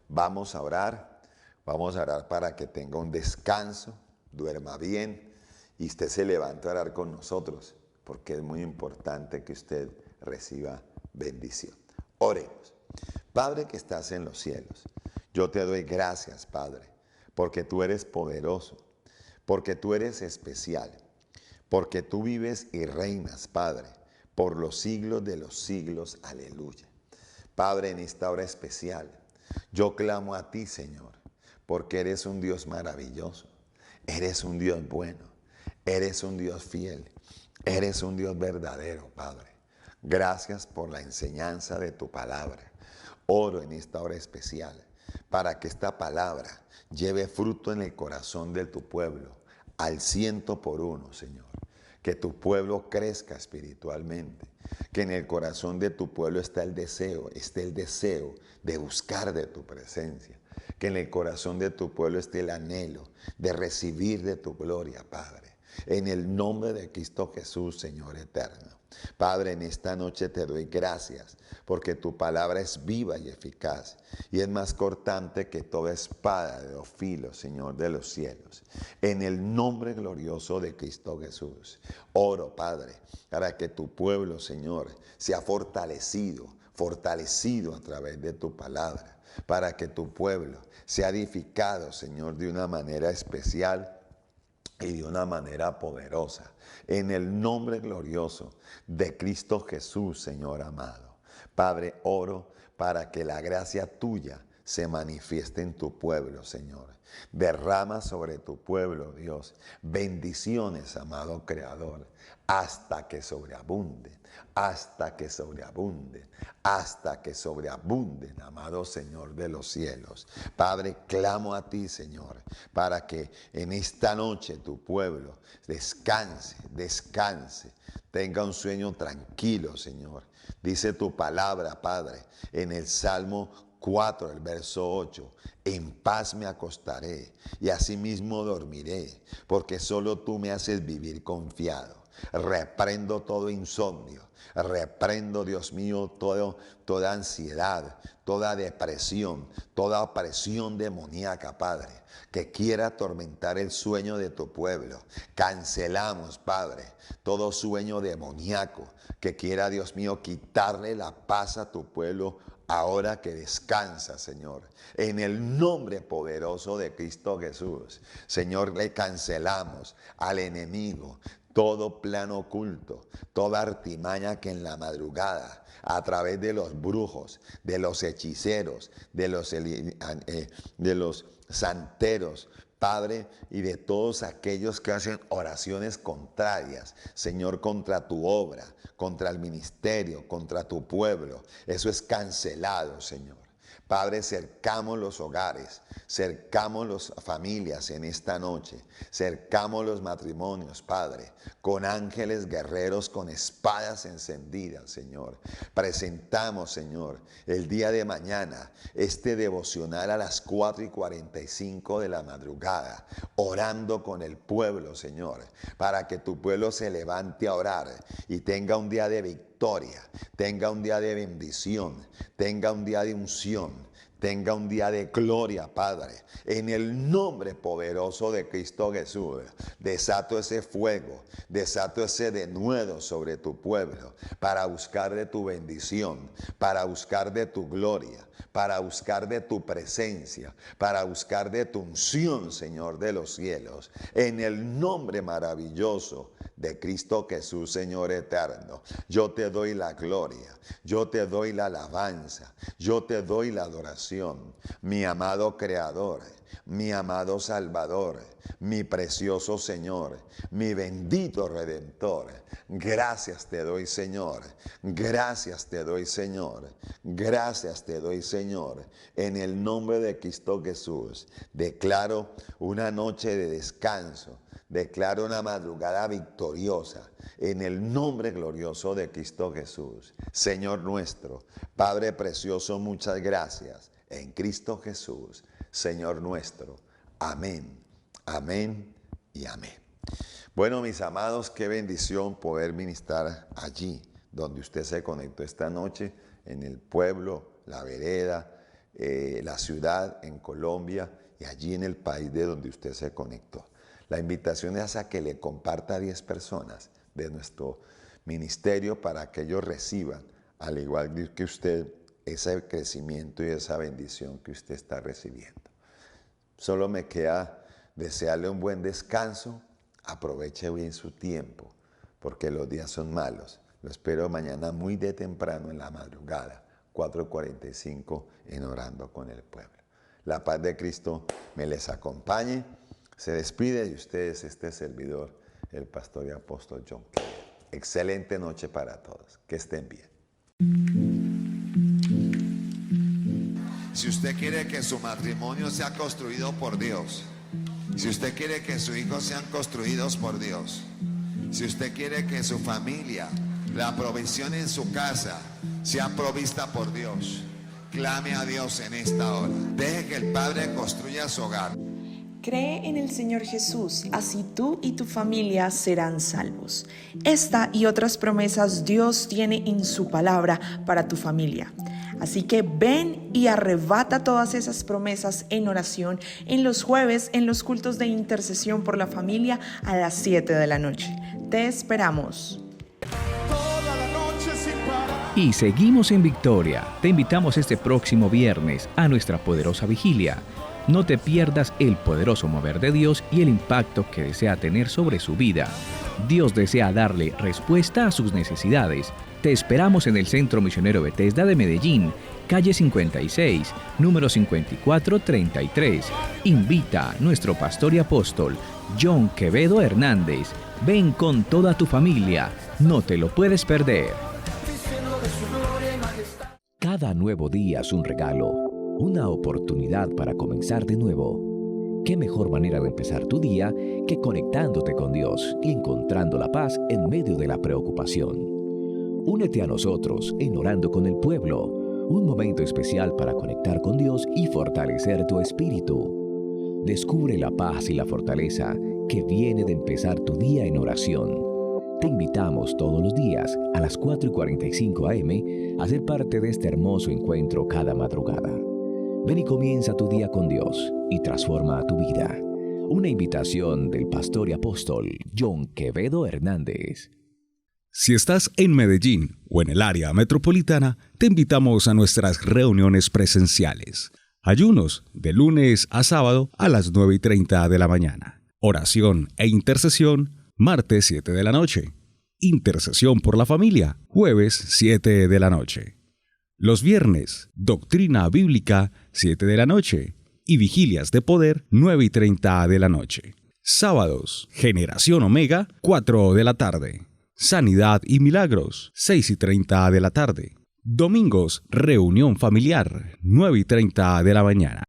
Vamos a orar para que tenga un descanso, duerma bien y usted se levante a orar con nosotros, porque es muy importante que usted reciba bendición. Oremos. Padre que estás en los cielos, yo te doy gracias, Padre, porque tú eres poderoso, porque tú eres especial, porque tú vives y reinas, Padre, por los siglos de los siglos. Aleluya. Padre, en esta hora especial, yo clamo a ti, Señor, porque eres un Dios maravilloso, eres un Dios bueno, eres un Dios fiel, eres un Dios verdadero, Padre. Gracias por la enseñanza de tu palabra. Oro en esta hora especial para que esta palabra lleve fruto en el corazón de tu pueblo al 100%, Señor. Que tu pueblo crezca espiritualmente, que en el corazón de tu pueblo esté el deseo de buscar de tu presencia, que en el corazón de tu pueblo esté el anhelo de recibir de tu gloria, Padre. En el nombre de Cristo Jesús, Señor eterno. Padre, en esta noche te doy gracias porque tu palabra es viva y eficaz y es más cortante que toda espada de dos filos, Señor de los cielos. En el nombre glorioso de Cristo Jesús, oro, Padre, para que tu pueblo, Señor, sea fortalecido a través de tu palabra, para que tu pueblo sea edificado, Señor, de una manera especial y de una manera poderosa, en el nombre glorioso de Cristo Jesús, Señor amado. Padre, oro para que la gracia tuya se manifieste en tu pueblo, Señor. Derrama sobre tu pueblo, Dios, bendiciones, amado Creador, hasta que sobreabunden, hasta que sobreabunden, hasta que sobreabunden, amado Señor de los cielos. Padre, clamo a ti, Señor, para que en esta noche tu pueblo descanse, tenga un sueño tranquilo, Señor. Dice tu palabra, Padre, en el Salmo 4, el verso 8, en paz me acostaré y asimismo dormiré, porque solo tú me haces vivir confiado. Reprendo todo insomnio, reprendo, Dios mío, toda ansiedad, toda depresión, toda opresión demoníaca, Padre, que quiera atormentar el sueño de tu pueblo. Cancelamos, Padre, todo sueño demoníaco que quiera, Dios mío, quitarle la paz a tu pueblo ahora que descansa, Señor. En el nombre poderoso de Cristo Jesús, Señor, le cancelamos al enemigo todo plan oculto, toda artimaña que en la madrugada, a través de los brujos, de los hechiceros, de los santeros, Padre, y de todos aquellos que hacen oraciones contrarias, Señor, contra tu obra, contra el ministerio, contra tu pueblo. Eso es cancelado, Señor. Padre, cercamos los hogares, cercamos las familias en esta noche, cercamos los matrimonios, Padre, con ángeles guerreros, con espadas encendidas, Señor. Presentamos, Señor, el día de mañana, este devocional a las 4:45 de la madrugada, orando con el pueblo, Señor, para que tu pueblo se levante a orar y tenga un día de victoria, tenga un día de bendición, tenga un día de unción, tenga un día de gloria, Padre. En el nombre poderoso de Cristo Jesús, desato ese fuego, desato ese denuedo sobre tu pueblo para buscar de tu bendición, para buscar de tu gloria, para buscar de tu presencia, para buscar de tu unción, Señor de los cielos. En el nombre maravilloso de Cristo Jesús, Señor eterno, yo te doy la gloria, yo te doy la alabanza, yo te doy la adoración, mi amado Creador, mi amado Salvador, mi precioso Señor, mi bendito Redentor. Gracias te doy, Señor. Gracias te doy, Señor. Gracias te doy, Señor. En el nombre de Cristo Jesús, declaro una noche de descanso. Declaro una madrugada victoriosa en el nombre glorioso de Cristo Jesús. Señor nuestro, Padre precioso, muchas gracias. En Cristo Jesús, Señor nuestro. Amén, amén y amén. Bueno, mis amados, qué bendición poder ministrar allí donde usted se conectó esta noche, en el pueblo, la vereda, la ciudad, en Colombia y allí en el país de donde usted se conectó. La invitación es a que le comparta a 10 personas de nuestro ministerio para que ellos reciban, al igual que usted, ese crecimiento y esa bendición que usted está recibiendo. Solo me queda desearle un buen descanso. Aproveche bien su tiempo, porque los días son malos. Lo espero mañana muy de temprano en la madrugada, 4:45, en Orando con el Pueblo. La paz de Cristo me les acompañe. Se despide de ustedes este servidor, el pastor y apóstol John Quevedo. Excelente noche para todos. Que estén bien. Si usted quiere que su matrimonio sea construido por Dios, si usted quiere que sus hijos sean construidos por Dios, si usted quiere que su familia, la provisión en su casa, sea provista por Dios, clame a Dios en esta hora. Deje que el Padre construya su hogar. Cree en el Señor Jesús, así tú y tu familia serán salvos. Esta y otras promesas Dios tiene en su palabra para tu familia. Así que ven y arrebata todas esas promesas en oración en los jueves en los cultos de intercesión por la familia a las 7 de la noche. Te esperamos. Y seguimos en victoria. Te invitamos este próximo viernes a nuestra poderosa vigilia. No te pierdas el poderoso mover de Dios y el impacto que desea tener sobre su vida. Dios desea darle respuesta a sus necesidades. Te esperamos en el Centro Misionero Bethesda de Medellín, calle 56, número 5433. Invita a nuestro pastor y apóstol, John Quevedo Hernández. Ven con toda tu familia. No te lo puedes perder. Cada nuevo día es un regalo, una oportunidad para comenzar de nuevo. ¿Qué mejor manera de empezar tu día que conectándote con Dios y encontrando la paz en medio de la preocupación? Únete a nosotros en Orando con el Pueblo, un momento especial para conectar con Dios y fortalecer tu espíritu. Descubre la paz y la fortaleza que viene de empezar tu día en oración. Te invitamos todos los días a las 4:45 a.m. a ser parte de este hermoso encuentro cada madrugada. Ven y comienza tu día con Dios y transforma tu vida. Una invitación del pastor y apóstol John Quevedo Hernández. Si estás en Medellín o en el área metropolitana, te invitamos a nuestras reuniones presenciales. Ayunos de lunes a sábado a las 9:30 de la mañana. Oración e intercesión, martes 7 de la noche. Intercesión por la familia, jueves 7 de la noche. Los viernes, doctrina bíblica, 7 de la noche. Y vigilias de poder, 9:30 de la noche. Sábados, Generación Omega, 4 de la tarde. Sanidad y Milagros, 6:30 de la tarde. Domingos, Reunión Familiar, 9:30 de la mañana.